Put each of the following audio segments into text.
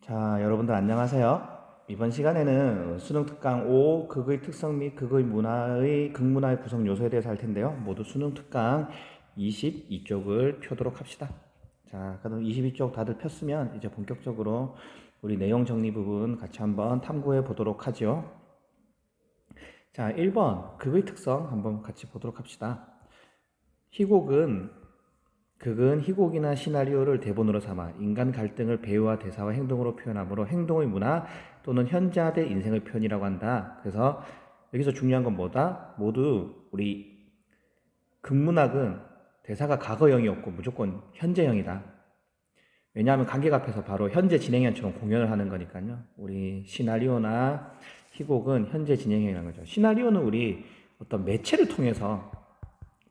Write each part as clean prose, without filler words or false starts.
자, 여러분들 안녕하세요. 이번 시간에는 수능 특강 5 극의 특성 및 극의 문화의 극문화의 구성 요소에 대해서 할 텐데요. 모두 수능 특강 22쪽을 펴도록 합시다. 자, 그럼 22쪽 다들 폈으면 이제 본격적으로 우리 내용 정리 부분 같이 한번 탐구해 보도록 하죠. 자, 1번 극의 특성 한번 같이 보도록 합시다. 극은 희곡이나 시나리오를 대본으로 삼아 인간 갈등을 배우와 대사와 행동으로 표현하므로 행동의 문화 또는 현자대 인생의 표현이라고 한다. 그래서 여기서 중요한 건 뭐다? 모두 우리 극문학은 대사가 과거형이 없고 무조건 현재형이다. 왜냐하면 관객 앞에서 바로 현재 진행형처럼 공연을 하는 거니까요. 우리 시나리오나 희곡은 현재 진행형이라는 거죠. 시나리오는 우리 어떤 매체를 통해서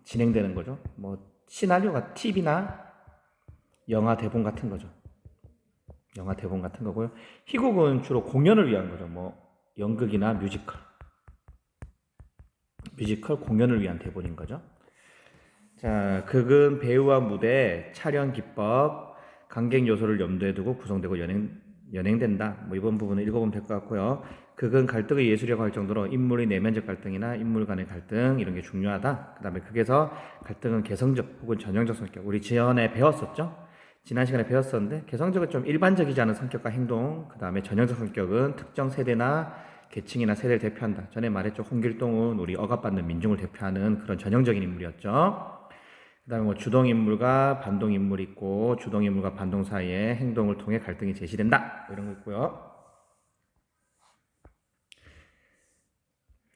진행되는 거죠. 뭐 시나리오가 TV나 영화 대본 같은 거죠. 영화 대본 같은 거고요. 희곡은 주로 공연을 위한 거죠. 뭐 연극이나 뮤지컬 공연을 위한 대본인 거죠. 자, 극은 배우와 무대, 촬영 기법, 관객 요소를 염두에 두고 구성되고 연행된다. 뭐 이번 부분은 읽어보면 될 것 같고요. 극은 갈등의 예술이라고 할 정도로 인물의 내면적 갈등이나 인물 간의 갈등 이런 게 중요하다. 그 다음에 극에서 갈등은 개성적 혹은 전형적 성격. 우리 지연에 배웠었죠? 지난 시간에 배웠었는데 개성적은 좀 일반적이지 않은 성격과 행동, 그 다음에 전형적 성격은 특정 세대나 계층이나 세대를 대표한다. 전에 말했죠. 홍길동은 우리 억압받는 민중을 대표하는 그런 전형적인 인물이었죠. 그 다음에 뭐 주동인물과 반동인물이 있고 주동인물과 반동 사이의 행동을 통해 갈등이 제시된다. 이런 거 있고요.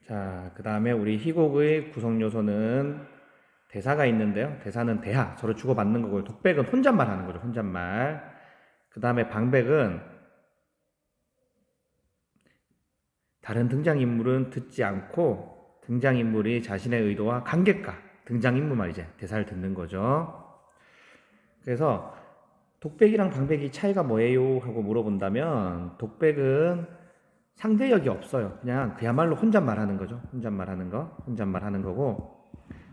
자, 그 다음에 우리 희곡의 구성 요소는 대사가 있는데요. 대사는 대하, 서로 주고받는 거고요. 독백은 혼잣말 하는 거죠. 혼잣말. 그 다음에 방백은 다른 등장인물은 듣지 않고 등장인물이 자신의 의도와 관객과 등장인물만 이제 대사를 듣는 거죠. 그래서 독백이랑 방백이 차이가 뭐예요? 하고 물어본다면 독백은 상대역이 없어요. 그냥 그야말로 혼잣말 하는 거죠. 혼잣말 하는 거고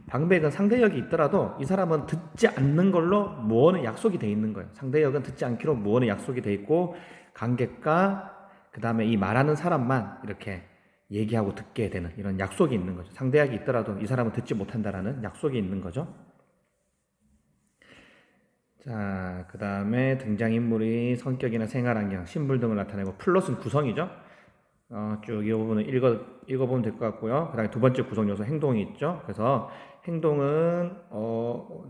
방백은 상대역이 있더라도 이 사람은 듣지 않는 걸로 무언의 약속이 돼 있는 거예요. 상대역은 듣지 않기로 무언의 약속이 돼 있고 관객과 그 다음에 이 말하는 사람만 이렇게 얘기하고 듣게 되는 이런 약속이 있는 거죠. 상대역이 있더라도 이 사람은 듣지 못한다라는 약속이 있는 거죠. 자, 그 다음에 등장인물의 성격이나 생활환경, 신분 등을 나타내고 플롯은 구성이죠. 쭉 이 부분은 읽어보면 될 것 같고요. 그 다음에 두 번째 구성 요소 행동이 있죠. 그래서 행동은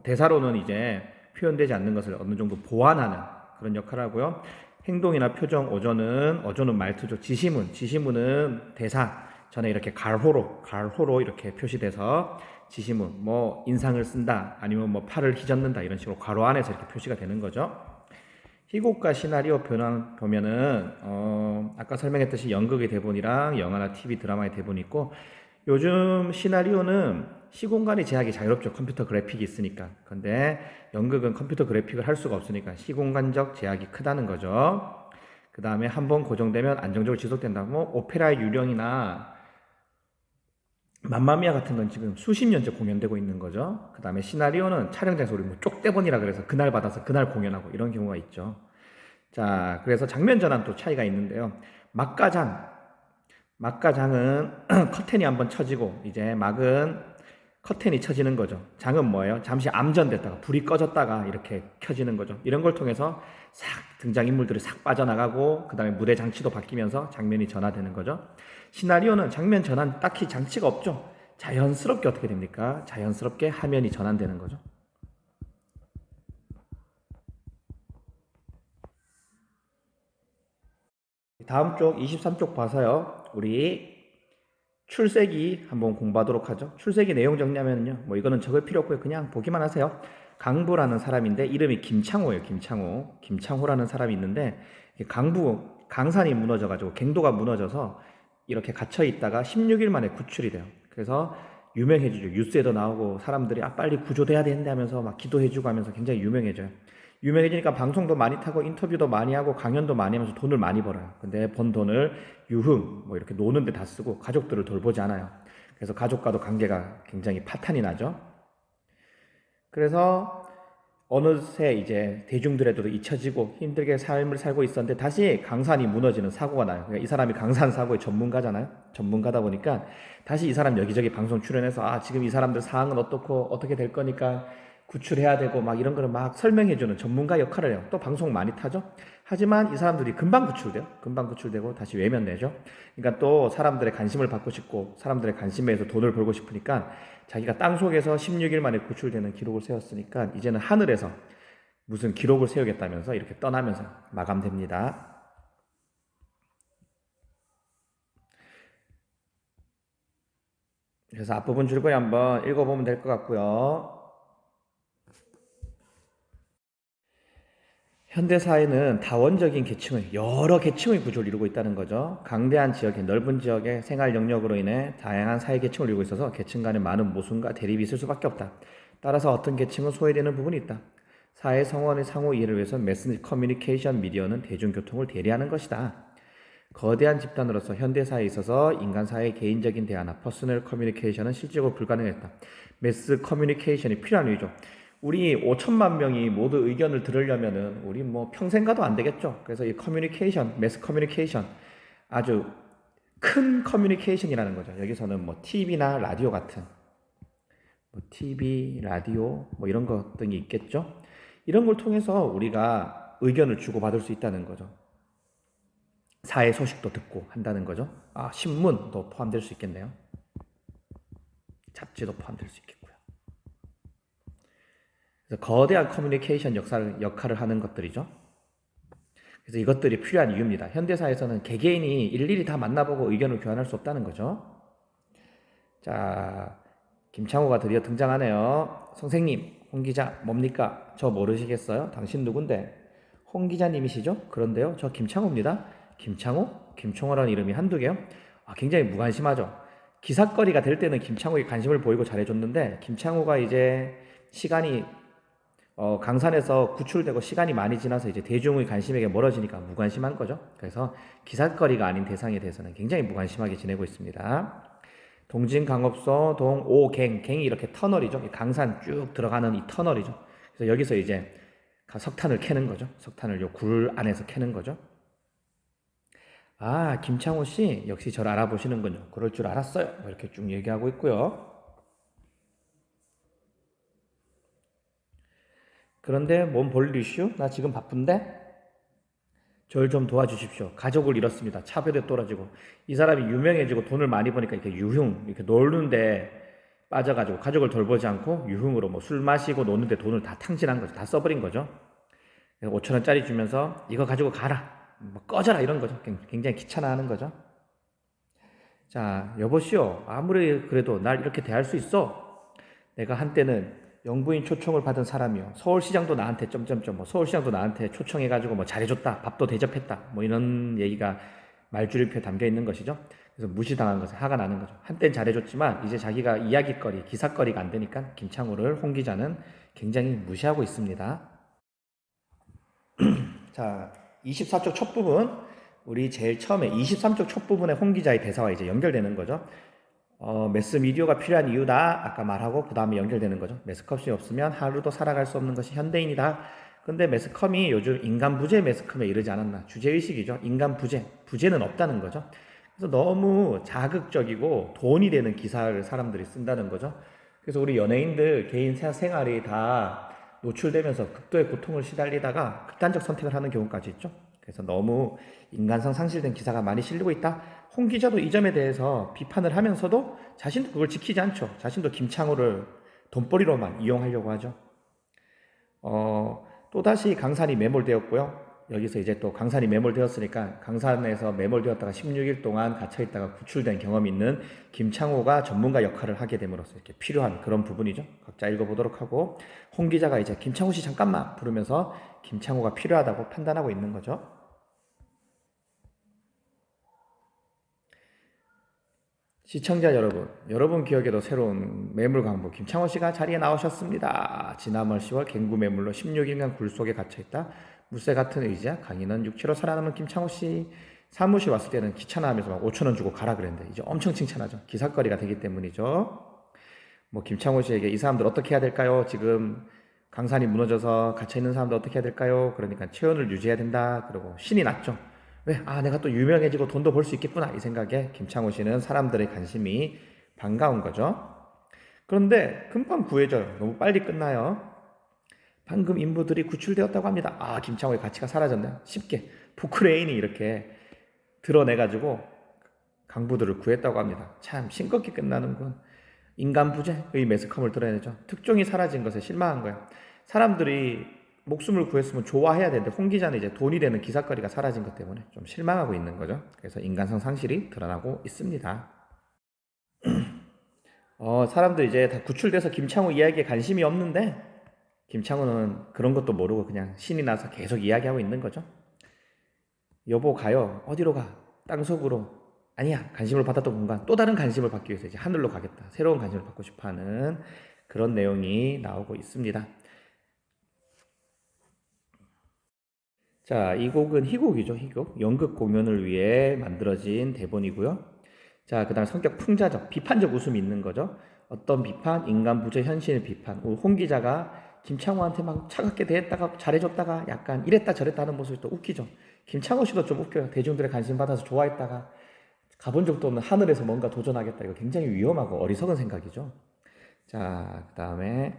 대사로는 이제 표현되지 않는 것을 어느 정도 보완하는 그런 역할을 하고요. 행동이나 표정, 어조는 말투죠. 지시문은 대사 전에 이렇게 갈호로 이렇게 표시돼서 지시문, 뭐 인상을 쓴다, 아니면 뭐 팔을 휘젓는다 이런 식으로 괄호 안에서 이렇게 표시가 되는 거죠. 희곡과 시나리오 변환 보면은 아까 설명했듯이 연극의 대본이랑 영화나 TV 드라마의 대본이 있고 요즘 시나리오는 시공간의 제약이 자유롭죠. 컴퓨터 그래픽이 있으니까. 근데 연극은 컴퓨터 그래픽을 할 수가 없으니까 시공간적 제약이 크다는 거죠. 그 다음에 한번 고정되면 안정적으로 지속된다. 뭐 오페라의 유령이나 맘마미아 같은 건 지금 수십 년째 공연되고 있는 거죠. 그 다음에 시나리오는 촬영장에서 우리 뭐 쪽대본이라 그래서 그날 받아서 그날 공연하고 이런 경우가 있죠. 자, 그래서 장면 전환 또 차이가 있는데요. 막가장은 커튼이 한번 쳐지고 이제 막은 커튼이 쳐지는 거죠. 장은 뭐예요? 잠시 암전됐다가 불이 꺼졌다가 이렇게 켜지는 거죠. 이런 걸 통해서 싹 등장인물들이 싹 빠져나가고 그 다음에 무대 장치도 바뀌면서 장면이 전환되는 거죠. 시나리오는 장면 전환 딱히 장치가 없죠. 자연스럽게 어떻게 됩니까? 자연스럽게 화면이 전환되는 거죠. 다음 쪽 23쪽 봐서요. 우리 출세기 한번 공부하도록 하죠. 출세기 내용 정리하면요. 뭐 이거는 적을 필요 없고요. 그냥 보기만 하세요. 강부라는 사람인데 이름이 김창호예요. 김창호라는 사람이 있는데 강산이 무너져가지고 갱도가 무너져서 이렇게 갇혀 있다가 16일 만에 구출이 돼요. 그래서 유명해지죠. 뉴스에도 나오고 사람들이 빨리 구조돼야 되는데 하면서 막 기도해주고 하면서 굉장히 유명해져요. 유명해지니까 방송도 많이 타고 인터뷰도 많이 하고 강연도 많이 하면서 돈을 많이 벌어요. 근데 번 돈을 유흥 뭐 이렇게 노는데 다 쓰고 가족들을 돌보지 않아요. 그래서 가족과도 관계가 굉장히 파탄이 나죠. 그래서 어느새 이제 대중들에도 잊혀지고 힘들게 삶을 살고 있었는데 다시 강산이 무너지는 사고가 나요. 그러니까 이 사람이 강산 사고의 전문가잖아요. 전문가다 보니까 다시 이 사람 여기저기 방송 출연해서 지금 이 사람들 상황은 어떻고 어떻게 될 거니까 구출해야 되고 막 이런 거를 막 설명해주는 전문가 역할을 해요. 또 방송 많이 타죠. 하지만 이 사람들이 금방 구출돼요. 금방 구출되고 다시 외면되죠. 그러니까 또 사람들의 관심을 받고 싶고 사람들의 관심에 의해서 돈을 벌고 싶으니까 자기가 땅속에서 16일 만에 구출되는 기록을 세웠으니까 이제는 하늘에서 무슨 기록을 세우겠다면서 이렇게 떠나면서 마감됩니다. 그래서 앞부분 줄거리 한번 읽어보면 될 것 같고요. 현대사회는 다원적인 계층의 여러 계층의 구조를 이루고 있다는 거죠. 강대한 지역의 넓은 지역의 생활 영역으로 인해 다양한 사회 계층을 이루고 있어서 계층 간의 많은 모순과 대립이 있을 수밖에 없다. 따라서 어떤 계층은 소외되는 부분이 있다. 사회 성원의 상호 이해를 위해서 매스 커뮤니케이션 미디어는 대중교통을 대리하는 것이다. 거대한 집단으로서 현대사회에 있어서 인간사회의 개인적인 대화나 퍼스널 커뮤니케이션은 실질적으로 불가능했다. 매스 커뮤니케이션이 필요한 이유죠. 우리 5천만 명이 모두 의견을 들으려면은 우리 뭐 평생 가도 안 되겠죠. 그래서 이 커뮤니케이션, 매스 커뮤니케이션 아주 큰 커뮤니케이션이라는 거죠. 여기서는 뭐 TV나 라디오 같은 뭐 TV, 라디오 뭐 이런 것 등이 있겠죠. 이런 걸 통해서 우리가 의견을 주고받을 수 있다는 거죠. 사회 소식도 듣고 한다는 거죠. 신문도 포함될 수 있겠네요. 잡지도 포함될 수 있겠고요. 그래서 거대한 커뮤니케이션 역할을 하는 것들이죠. 그래서 이것들이 필요한 이유입니다. 현대사에서는 개개인이 일일이 다 만나보고 의견을 교환할 수 없다는 거죠. 자, 김창호가 드디어 등장하네요. 선생님, 홍 기자 뭡니까? 저 모르시겠어요? 당신 누군데? 홍 기자님이시죠? 그런데요, 저 김창호입니다. 김창호? 김창호라는 이름이 한두 개요? 굉장히 무관심하죠. 기사거리가 될 때는 김창호에 관심을 보이고 잘해줬는데 김창호가 이제 시간이 강산에서 구출되고 시간이 많이 지나서 이제 대중의 관심에게 멀어지니까 무관심한 거죠. 그래서 기사거리가 아닌 대상에 대해서는 굉장히 무관심하게 지내고 있습니다. 동진강업소 동오갱, 갱이 이렇게 터널이죠. 강산 쭉 들어가는 이 터널이죠. 그래서 여기서 이제 석탄을 캐는 거죠. 석탄을 요 굴 안에서 캐는 거죠. 김창호 씨 역시 저를 알아보시는군요. 그럴 줄 알았어요. 이렇게 쭉 얘기하고 있고요. 그런데 뭔 볼일이슈? 나 지금 바쁜데? 저를 좀 도와주십시오. 가족을 잃었습니다. 차별에 떨어지고 이 사람이 유명해지고 돈을 많이 버니까 이렇게 유흥, 이렇게 노는데 빠져가지고 가족을 돌보지 않고 유흥으로 뭐 술 마시고 노는데 돈을 다 탕진한 거죠. 다 써버린 거죠. 5천 원짜리 주면서 이거 가지고 가라, 뭐 꺼져라 이런 거죠. 굉장히 귀찮아하는 거죠. 자, 여보시오. 아무리 그래도 날 이렇게 대할 수 있어. 내가 한때는 영부인 초청을 받은 사람이요. 서울시장도 나한테 뭐 서울시장도 나한테 초청해가지고 뭐 잘해줬다, 밥도 대접했다, 뭐 이런 얘기가 말줄임표에 담겨 있는 것이죠. 그래서 무시당한 것에 화가 나는 거죠. 한땐 잘해줬지만 이제 자기가 이야기거리, 기사거리가 안 되니까 김창호를 홍 기자는 굉장히 무시하고 있습니다. 자, 24쪽 첫 부분, 우리 제일 처음에 23쪽 첫 부분에 홍 기자의 대사와 이제 연결되는 거죠. 매스미디어가 필요한 이유다 아까 말하고 그 다음에 연결되는 거죠. 매스컴이 없으면 하루도 살아갈 수 없는 것이 현대인이다. 근데 매스컴이 요즘 인간 부재 매스컴에 이르지 않았나. 주제의식이죠. 인간 부재는 없다는 거죠. 그래서 너무 자극적이고 돈이 되는 기사를 사람들이 쓴다는 거죠. 그래서 우리 연예인들 개인 생활이 다 노출되면서 극도의 고통을 시달리다가 극단적 선택을 하는 경우까지 있죠. 그래서 너무 인간성 상실된 기사가 많이 실리고 있다. 홍 기자도 이 점에 대해서 비판을 하면서도 자신도 그걸 지키지 않죠. 자신도 김창호를 돈벌이로만 이용하려고 하죠. 또다시 강산이 매몰되었고요. 여기서 이제 또 강산이 매몰되었으니까 강산에서 매몰되었다가 16일 동안 갇혀있다가 구출된 경험이 있는 김창호가 전문가 역할을 하게 됨으로써 이렇게 필요한 그런 부분이죠. 각자 읽어보도록 하고 홍 기자가 이제 김창호 씨 잠깐만 부르면서 김창호가 필요하다고 판단하고 있는 거죠. 시청자 여러분 기억에도 새로운 매물 강부 김창호 씨가 자리에 나오셨습니다. 지난번 10월 갱구 매물로 16일간 굴 속에 갇혀있다. 무쇠 같은 의자, 강인한 육체로 살아남은 김창호 씨. 사무실 왔을 때는 귀찮아하면서 막 5천 원 주고 가라 그랬는데 이제 엄청 칭찬하죠. 기사거리가 되기 때문이죠. 뭐 김창호 씨에게 이 사람들 어떻게 해야 될까요? 지금 강산이 무너져서 갇혀있는 사람들 어떻게 해야 될까요? 그러니까 체온을 유지해야 된다. 그러고 신이 났죠. 왜? 아, 내가 또 유명해지고 돈도 벌 수 있겠구나. 이 생각에 김창호 씨는 사람들의 관심이 반가운 거죠. 그런데 금방 구해져요. 너무 빨리 끝나요. 방금 인부들이 구출되었다고 합니다. 아, 김창호의 가치가 사라졌네. 쉽게 포크레인이 이렇게 드러내가지고 강부들을 구했다고 합니다. 참 싱겁게 끝나는군. 인간 부재의 매스컴을 드러내죠. 특종이 사라진 것에 실망한 거예요. 사람들이 목숨을 구했으면 좋아해야 되는데 홍 기자는 이제 돈이 되는 기사거리가 사라진 것 때문에 좀 실망하고 있는 거죠. 그래서 인간성 상실이 드러나고 있습니다. 사람들 이제 다 구출돼서 김창호 이야기에 관심이 없는데 김창호는 그런 것도 모르고 그냥 신이 나서 계속 이야기하고 있는 거죠. 여보 가요. 어디로 가? 땅속으로. 아니야. 관심을 받았던 공간. 또 다른 관심을 받기 위해서 이제 하늘로 가겠다. 새로운 관심을 받고 싶어하는 그런 내용이 나오고 있습니다. 자, 이 곡은 희곡이죠. 희곡. 연극 공연을 위해 만들어진 대본이고요. 자, 그 다음 성격 풍자적, 비판적 웃음이 있는 거죠. 어떤 비판? 인간 부재 현실 비판. 홍 기자가 김창호한테 막 차갑게 대했다가 잘해줬다가 약간 이랬다 저랬다 하는 모습이 또 웃기죠. 김창호 씨도 좀 웃겨요. 대중들의 관심 받아서 좋아했다가 가본 적도 없는 하늘에서 뭔가 도전하겠다. 이거 굉장히 위험하고 어리석은 생각이죠. 자, 그 다음에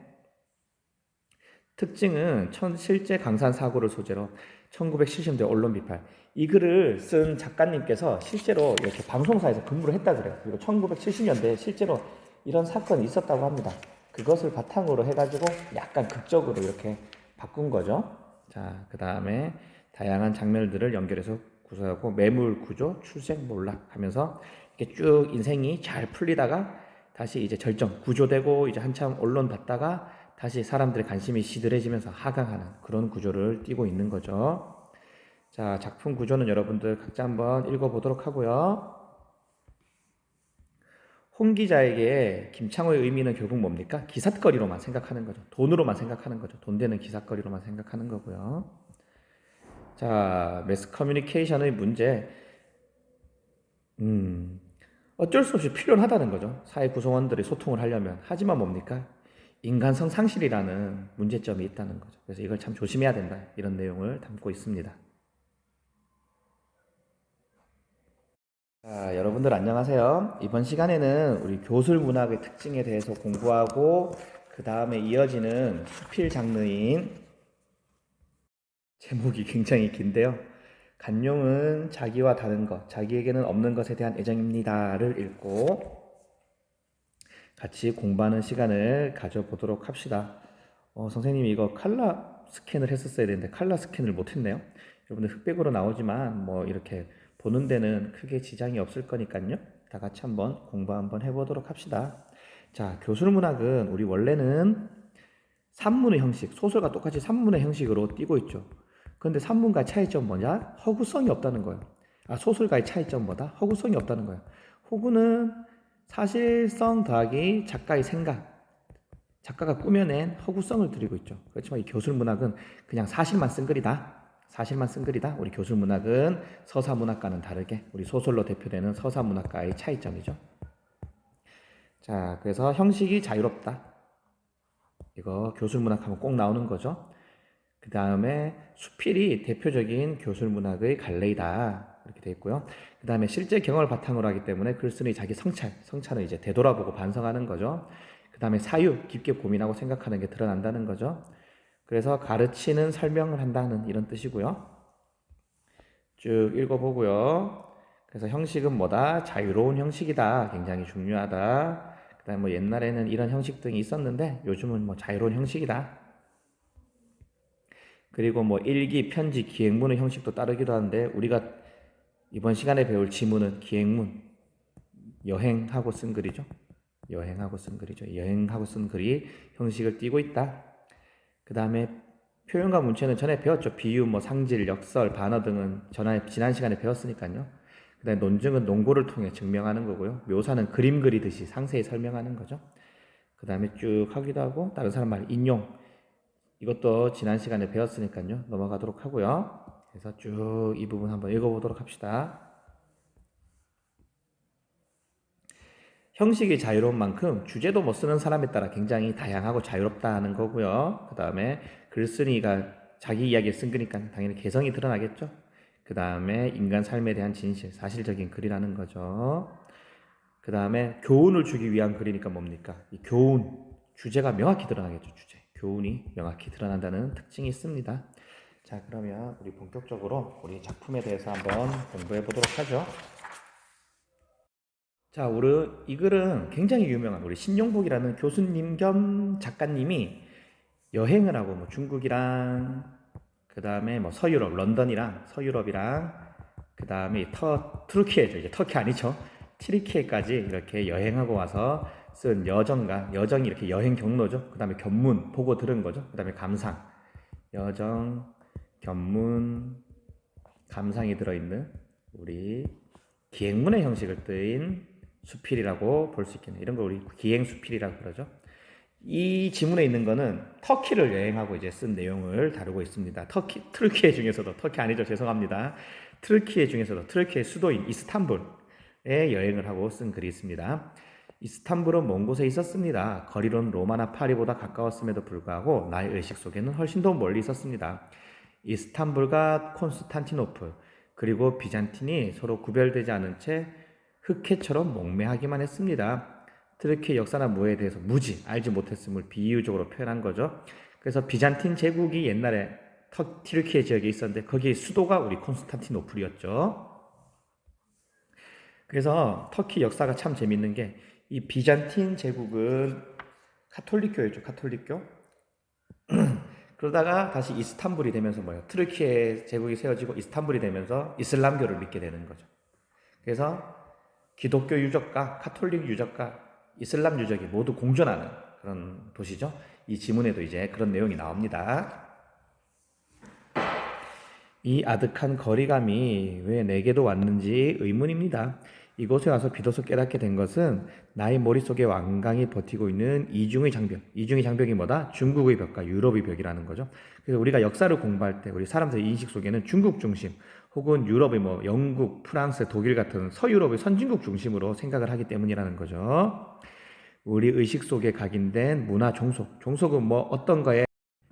특징은 실제 강산 사고를 소재로 1970년대 언론 비판. 이 글을 쓴 작가님께서 실제로 이렇게 방송사에서 근무를 했다 그래요. 그리고 1970년대에 실제로 이런 사건이 있었다고 합니다. 그것을 바탕으로 해가지고 약간 극적으로 이렇게 바꾼 거죠. 자, 그 다음에 다양한 장면들을 연결해서 구성하고 매물 구조, 출생 몰락 하면서 이렇게 쭉 인생이 잘 풀리다가 다시 이제 절정, 구조되고 이제 한참 언론 받다가 다시 사람들의 관심이 시들해지면서 하강하는 그런 구조를 띠고 있는 거죠. 자, 작품 구조는 여러분들 각자 한번 읽어보도록 하고요. 홍 기자에게 김창호의 의미는 결국 뭡니까? 기삿거리로만 생각하는 거죠. 돈으로만 생각하는 거죠. 돈 되는 기삿거리로만 생각하는 거고요. 자, 매스 커뮤니케이션의 문제. 어쩔 수 없이 필요하다는 거죠. 사회 구성원들이 소통을 하려면. 하지만 뭡니까? 인간성 상실이라는 문제점이 있다는 거죠. 그래서 이걸 참 조심해야 된다. 이런 내용을 담고 있습니다. 자, 여러분들 안녕하세요. 이번 시간에는 우리 교술 문학의 특징에 대해서 공부하고 그 다음에 이어지는 수필 장르인 제목이 굉장히 긴데요. 간용은 자기와 다른 것, 자기에게는 없는 것에 대한 애정입니다를 읽고 같이 공부하는 시간을 가져보도록 합시다. 선생님이 이거 칼라 스캔을 했었어야 되는데 칼라 스캔을 못했네요. 여러분들 흑백으로 나오지만 뭐 이렇게 보는 데는 크게 지장이 없을 거니까요. 다 같이 한번 공부 한번 해보도록 합시다. 자, 교술문학은 우리 원래는 산문의 형식, 소설과 똑같이 산문의 형식으로 띄고 있죠. 그런데 산문과의 차이점 뭐냐? 허구성이 없다는 거예요. 소설과의 차이점 뭐다? 허구성이 없다는 거예요. 허구는 사실성 더하기 작가의 생각, 작가가 꾸며낸 허구성을 드리고 있죠. 그렇지만 이 교술문학은 그냥 사실만 쓴 글이다. 사실만 쓴 글이다. 우리 교술문학은 서사문학과는 다르게 우리 소설로 대표되는 서사문학과의 차이점이죠. 자, 그래서 형식이 자유롭다. 이거 교술문학하면 꼭 나오는 거죠. 그 다음에 수필이 대표적인 교술문학의 갈래이다. 이렇게 되어 있고요. 그 다음에 실제 경험을 바탕으로 하기 때문에 글쓴이 자기 성찰을 이제 되돌아보고 반성하는 거죠. 그 다음에 사유, 깊게 고민하고 생각하는 게 드러난다는 거죠. 그래서 가르치는 설명을 한다는 이런 뜻이고요. 쭉 읽어보고요. 그래서 형식은 뭐다? 자유로운 형식이다. 굉장히 중요하다. 그 다음에 뭐 옛날에는 이런 형식 등이 있었는데 요즘은 뭐 자유로운 형식이다. 그리고 뭐 일기, 편지, 기행문의 형식도 따르기도 하는데 우리가 이번 시간에 배울 지문은 기행문, 여행하고 쓴 글이죠. 여행하고 쓴 글이죠. 여행하고 쓴 글이 형식을 띠고 있다. 그 다음에 표현과 문체는 전에 배웠죠. 비유, 뭐 상질, 역설, 반어 등은 지난 시간에 배웠으니까요. 그 다음에 논증은 논고를 통해 증명하는 거고요. 묘사는 그림 그리듯이 상세히 설명하는 거죠. 그 다음에 쭉 하기도 하고 다른 사람 말 인용, 이것도 지난 시간에 배웠으니까요. 넘어가도록 하고요. 그래서 쭉 이 부분 한번 읽어보도록 합시다. 형식이 자유로운 만큼 주제도 뭐 쓰는 사람에 따라 굉장히 다양하고 자유롭다는 거고요. 그 다음에 글쓴이가 자기 이야기를 쓴 거니까 당연히 개성이 드러나겠죠. 그 다음에 인간 삶에 대한 진실, 사실적인 글이라는 거죠. 그 다음에 교훈을 주기 위한 글이니까 뭡니까? 이 교훈, 주제가 명확히 드러나겠죠. 주제, 교훈이 명확히 드러난다는 특징이 있습니다. 자, 그러면 우리 본격적으로 우리 작품에 대해서 한번 공부해 보도록 하죠. 자, 우리 이 글은 굉장히 유명한 우리 신용복이라는 교수님 겸 작가님이 여행을 하고 뭐 중국이랑 그 다음에 뭐 서유럽, 런던이랑 서유럽이랑 그 다음에 트루키에죠. 이제 터키 아니죠. 튀르키예까지 이렇게 여행하고 와서 쓴 여정이 이렇게 여행 경로죠. 그 다음에 견문, 보고 들은 거죠. 그 다음에 감상, 여정, 견문, 감상이 들어있는 우리 기행문의 형식을 띨 수필이라고 볼 수 있겠네요. 이런 걸 우리 기행 수필이라고 그러죠. 이 지문에 있는 거는 터키를 여행하고 이제 쓴 내용을 다루고 있습니다. 트르키예 중에서도, 터키 아니죠. 죄송합니다. 트르키예 중에서도 트르키예 수도인 이스탄불에 여행을 하고 쓴 글이 있습니다. 이스탄불은 먼 곳에 있었습니다. 거리로는 로마나 파리보다 가까웠음에도 불구하고 나의 의식 속에는 훨씬 더 멀리 있었습니다. 이스탄불과 콘스탄티노플 그리고 비잔틴이 서로 구별되지 않은 채 흑해처럼 몽매하기만 했습니다. 트르키의 역사나 무에 대해서 무지 알지 못했음을 비유적으로 표현한 거죠. 그래서 비잔틴 제국이 옛날에 트르키예 지역에 있었는데 거기 수도가 우리 콘스탄티노플이었죠. 그래서 터키 역사가 참 재밌는 게 이 비잔틴 제국은 카톨릭교였죠. 카톨릭교. 그러다가 다시 이스탄불이 되면서 뭐예요? 트르키예 제국이 세워지고 이스탄불이 되면서 이슬람교를 믿게 되는 거죠. 그래서 기독교 유적과 카톨릭 유적과 이슬람 유적이 모두 공존하는 그런 도시죠. 이 지문에도 이제 그런 내용이 나옵니다. 이 아득한 거리감이 왜 내게도 왔는지 의문입니다. 이곳에 와서 비로소 깨닫게 된 것은 나의 머릿속에 완강히 버티고 있는 이중의 장벽. 이중의 장벽이 뭐다? 중국의 벽과 유럽의 벽이라는 거죠. 그래서 우리가 역사를 공부할 때 우리 사람들의 인식 속에는 중국 중심 혹은 유럽의 뭐 영국, 프랑스, 독일 같은 서유럽의 선진국 중심으로 생각을 하기 때문이라는 거죠. 우리 의식 속에 각인된 문화 종속. 종속은 뭐 어떤 거에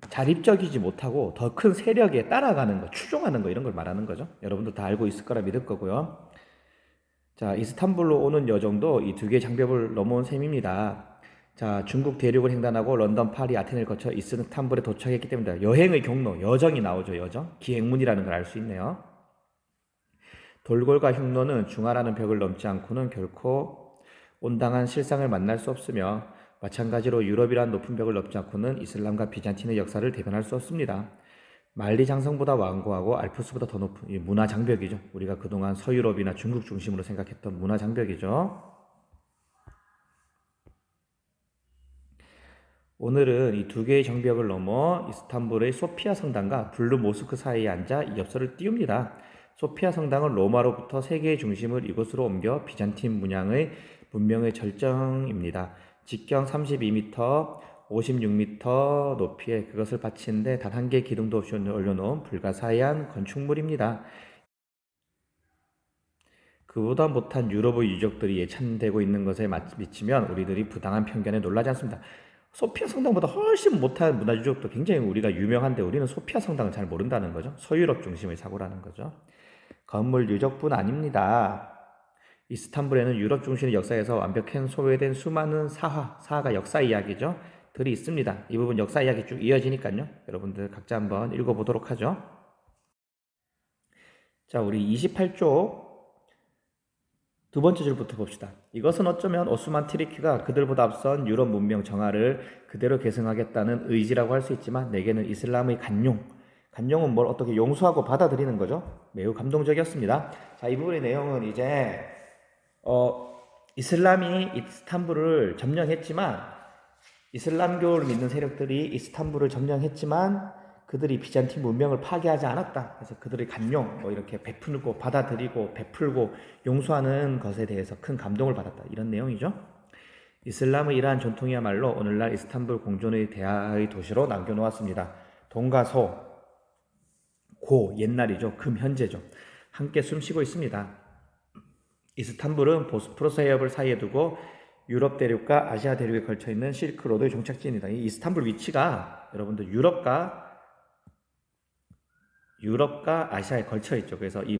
자립적이지 못하고 더 큰 세력에 따라가는 거, 추종하는 거 이런 걸 말하는 거죠. 여러분도 다 알고 있을 거라 믿을 거고요. 자, 이스탄불로 오는 여정도 이 두 개의 장벽을 넘어온 셈입니다. 자, 중국 대륙을 횡단하고 런던, 파리, 아테네를 거쳐 이스탄불에 도착했기 때문에 여행의 경로, 여정이 나오죠. 여정. 기행문이라는 걸 알 수 있네요. 돌골과 흉노는 중하라는 벽을 넘지 않고는 결코 온당한 실상을 만날 수 없으며 마찬가지로 유럽이란 높은 벽을 넘지 않고는 이슬람과 비잔틴의 역사를 대변할 수 없습니다. 만리장성보다 완고하고 알프스보다 더 높은 이 문화 장벽이죠. 우리가 그동안 서유럽이나 중국 중심으로 생각했던 문화 장벽이죠. 오늘은 이 두 개의 장벽을 넘어 이스탄불의 소피아 성당과 블루 모스크 사이에 앉아 이 엽서를 띄웁니다. 소피아 성당은 로마로부터 세계의 중심을 이곳으로 옮겨 비잔틴 문명의 절정입니다. 직경 32m, 56m 높이에 그것을 받치는데 단 한 개의 기둥도 없이 올려놓은 불가사의한 건축물입니다. 그보다 못한 유럽의 유적들이 예찬되고 있는 것에 미치면 우리들이 부당한 편견에 놀라지 않습니다. 소피아 성당보다 훨씬 못한 문화 유적도 굉장히 우리가 유명한데 우리는 소피아 성당을 잘 모른다는 거죠. 서유럽 중심의 사고라는 거죠. 건물 유적뿐 아닙니다. 이스탄불에는 유럽 중심의 역사에서 완벽히 소외된 수많은 사화가 역사 이야기죠. 들이 있습니다. 이 부분 역사 이야기 쭉 이어지니까요. 여러분들 각자 한번 읽어보도록 하죠. 자, 우리 28쪽 두 번째 줄부터 봅시다. 이것은 어쩌면 오스만 티르키가 그들보다 앞선 유럽 문명 정화를 그대로 계승하겠다는 의지라고 할 수 있지만 내게는 이슬람의 간용은 뭘 어떻게 용서하고 받아들이는 거죠. 매우 감동적이었습니다. 자, 이 부분의 내용은 이제 이슬람이 이스탄불을 점령했지만 이슬람교를 믿는 세력들이 이스탄불을 점령했지만 그들이 비잔틴 문명을 파괴하지 않았다. 그래서 그들의 간용, 뭐 이렇게 베풀고 받아들이고 베풀고 용서하는 것에 대해서 큰 감동을 받았다. 이런 내용이죠. 이슬람의 이러한 전통이야말로 오늘날 이스탄불 공존의 대하의 도시로 남겨놓았습니다. 동가소, 옛날이죠. 금 현재죠. 함께 숨쉬고 있습니다. 이스탄불은 보스포러스 해협을 사이에 두고 유럽 대륙과 아시아 대륙에 걸쳐 있는 실크로드의 종착지입니다. 이 이스탄불 위치가 여러분들 유럽과 아시아에 걸쳐 있죠. 그래서 이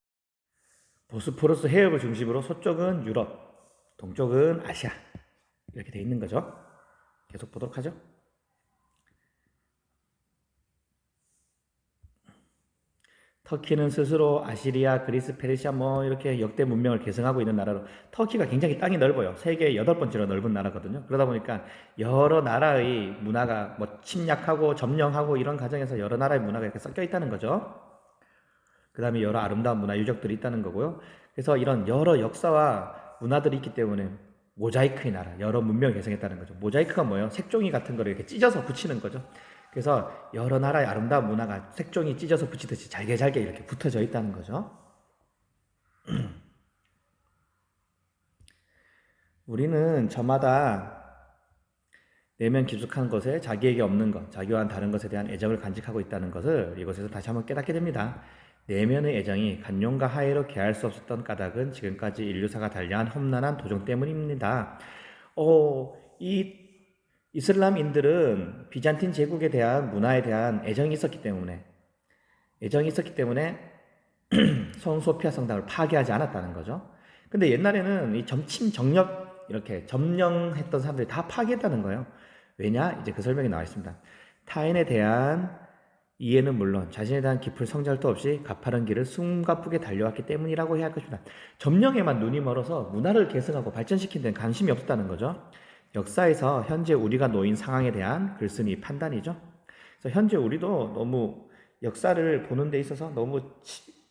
보스포러스 해역을 중심으로 서쪽은 유럽, 동쪽은 아시아 이렇게 돼 있는 거죠. 계속 보도록 하죠. 터키는 스스로 아시리아, 그리스, 페르시아 뭐 이렇게 역대 문명을 계승하고 있는 나라로 터키가 굉장히 땅이 넓어요. 세계 8번째로 넓은 나라거든요. 그러다 보니까 여러 나라의 문화가 뭐 침략하고 점령하고 이런 과정에서 여러 나라의 문화가 이렇게 섞여 있다는 거죠. 그 다음에 여러 아름다운 문화 유적들이 있다는 거고요. 그래서 이런 여러 역사와 문화들이 있기 때문에 모자이크의 나라, 여러 문명을 계승했다는 거죠. 모자이크가 뭐예요? 색종이 같은 거를 이렇게 찢어서 붙이는 거죠. 그래서 여러 나라의 아름다운 문화가 색종이 찢어서 붙이듯이 잘게 잘게 이렇게 붙어져 있다는 거죠. 우리는 저마다 내면 깊숙한 것에 자기에게 없는 것, 자기와는 다른 것에 대한 애정을 간직하고 있다는 것을 이곳에서 다시 한번 깨닫게 됩니다. 내면의 애정이 간용과 하해로 개할 수 없었던 까닭은 지금까지 인류사가 달려한 험난한 도전 때문입니다. 이 이슬람인들은 비잔틴 제국에 대한 문화에 대한 애정이 있었기 때문에 성소피아 성당을 파괴하지 않았다는 거죠. 근데 옛날에는 이 점침 정력 이렇게 점령했던 사람들이 다 파괴했다는 거예요. 왜냐? 이제 그 설명이 나와 있습니다. 타인에 대한 이해는 물론 자신에 대한 깊은 성찰도 없이 가파른 길을 숨가쁘게 달려왔기 때문이라고 해야 할 것입니다. 점령에만 눈이 멀어서 문화를 계승하고 발전시킨 데는 관심이 없었다는 거죠. 역사에서 현재 우리가 놓인 상황에 대한 글쓴이 판단이죠. 그래서 현재 우리도 너무 역사를 보는 데 있어서 너무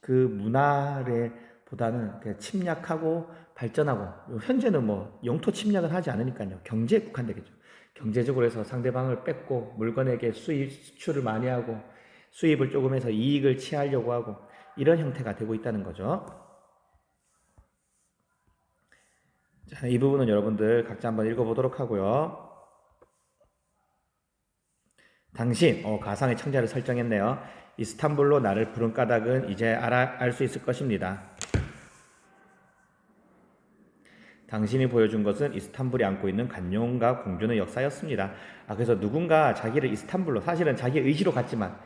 그 문화를 보다는 그냥 침략하고 발전하고 현재는 뭐 영토 침략은 하지 않으니까요. 경제에 국한되겠죠. 경제적으로 해서 상대방을 뺏고 물건에게 수출을 많이 하고 수입을 조금 해서 이익을 취하려고 하고 이런 형태가 되고 있다는 거죠. 자, 이 부분은 여러분들 각자 한번 읽어보도록 하고요. 당신, 가상의 청자를 설정했네요. 이스탄불로 나를 부른 까닭은 이제 알 수 있을 것입니다. 당신이 보여준 것은 이스탄불이 안고 있는 간용과 공존의 역사였습니다. 그래서 누군가 자기를 이스탄불로, 사실은 자기 의지로 갔지만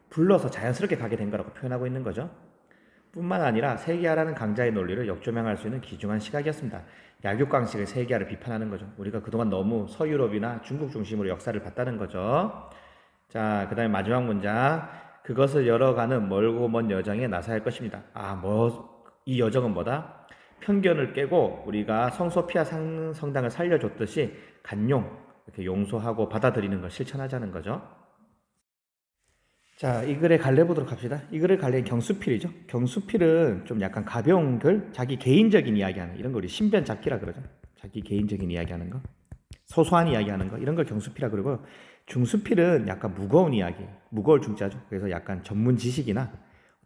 불러서 자연스럽게 가게 된 거라고 표현하고 있는 거죠. 뿐만 아니라 세계화라는 강자의 논리를 역조명할 수 있는 귀중한 시각이었습니다. 약육강식의 세계화를 비판하는 거죠. 우리가 그동안 너무 서유럽이나 중국 중심으로 역사를 봤다는 거죠. 자, 그 다음에 마지막 문장. 그것을 열어가는 멀고 먼 여정에 나서야 할 것입니다. 이 여정은 뭐다? 편견을 깨고 우리가 성소피아 성당을 살려줬듯이 간용, 이렇게 용서하고 받아들이는 걸 실천하자는 거죠. 자, 이 글의 갈래 보도록 합시다. 이 글의 갈래는 경수필이죠. 경수필은 좀 약간 가벼운 글, 자기 개인적인 이야기하는 이런 거 우리 신변잡기라 그러죠. 자기 개인적인 이야기하는 거, 소소한 이야기하는 거 이런 걸 경수필이라 그러고 중수필은 약간 무거운 이야기, 무거울 중자죠. 그래서 약간 전문 지식이나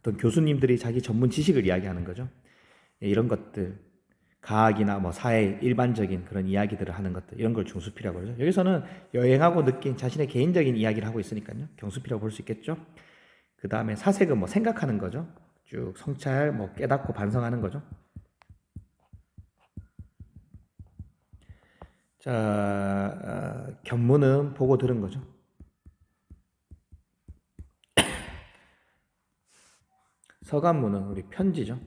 어떤 교수님들이 자기 전문 지식을 이야기하는 거죠. 이런 것들, 과학이나 뭐 사회 일반적인 그런 이야기들을 하는 것들 이런 걸 중수필이라고 그러죠. 여기서는 여행하고 느낀 자신의 개인적인 이야기를 하고 있으니까요. 경수필이라고 볼 수 있겠죠. 그 다음에 사색은 뭐 생각하는 거죠. 쭉 성찰, 뭐 깨닫고 반성하는 거죠. 자, 견문은 보고 들은 거죠. 서간문은 우리 편지죠.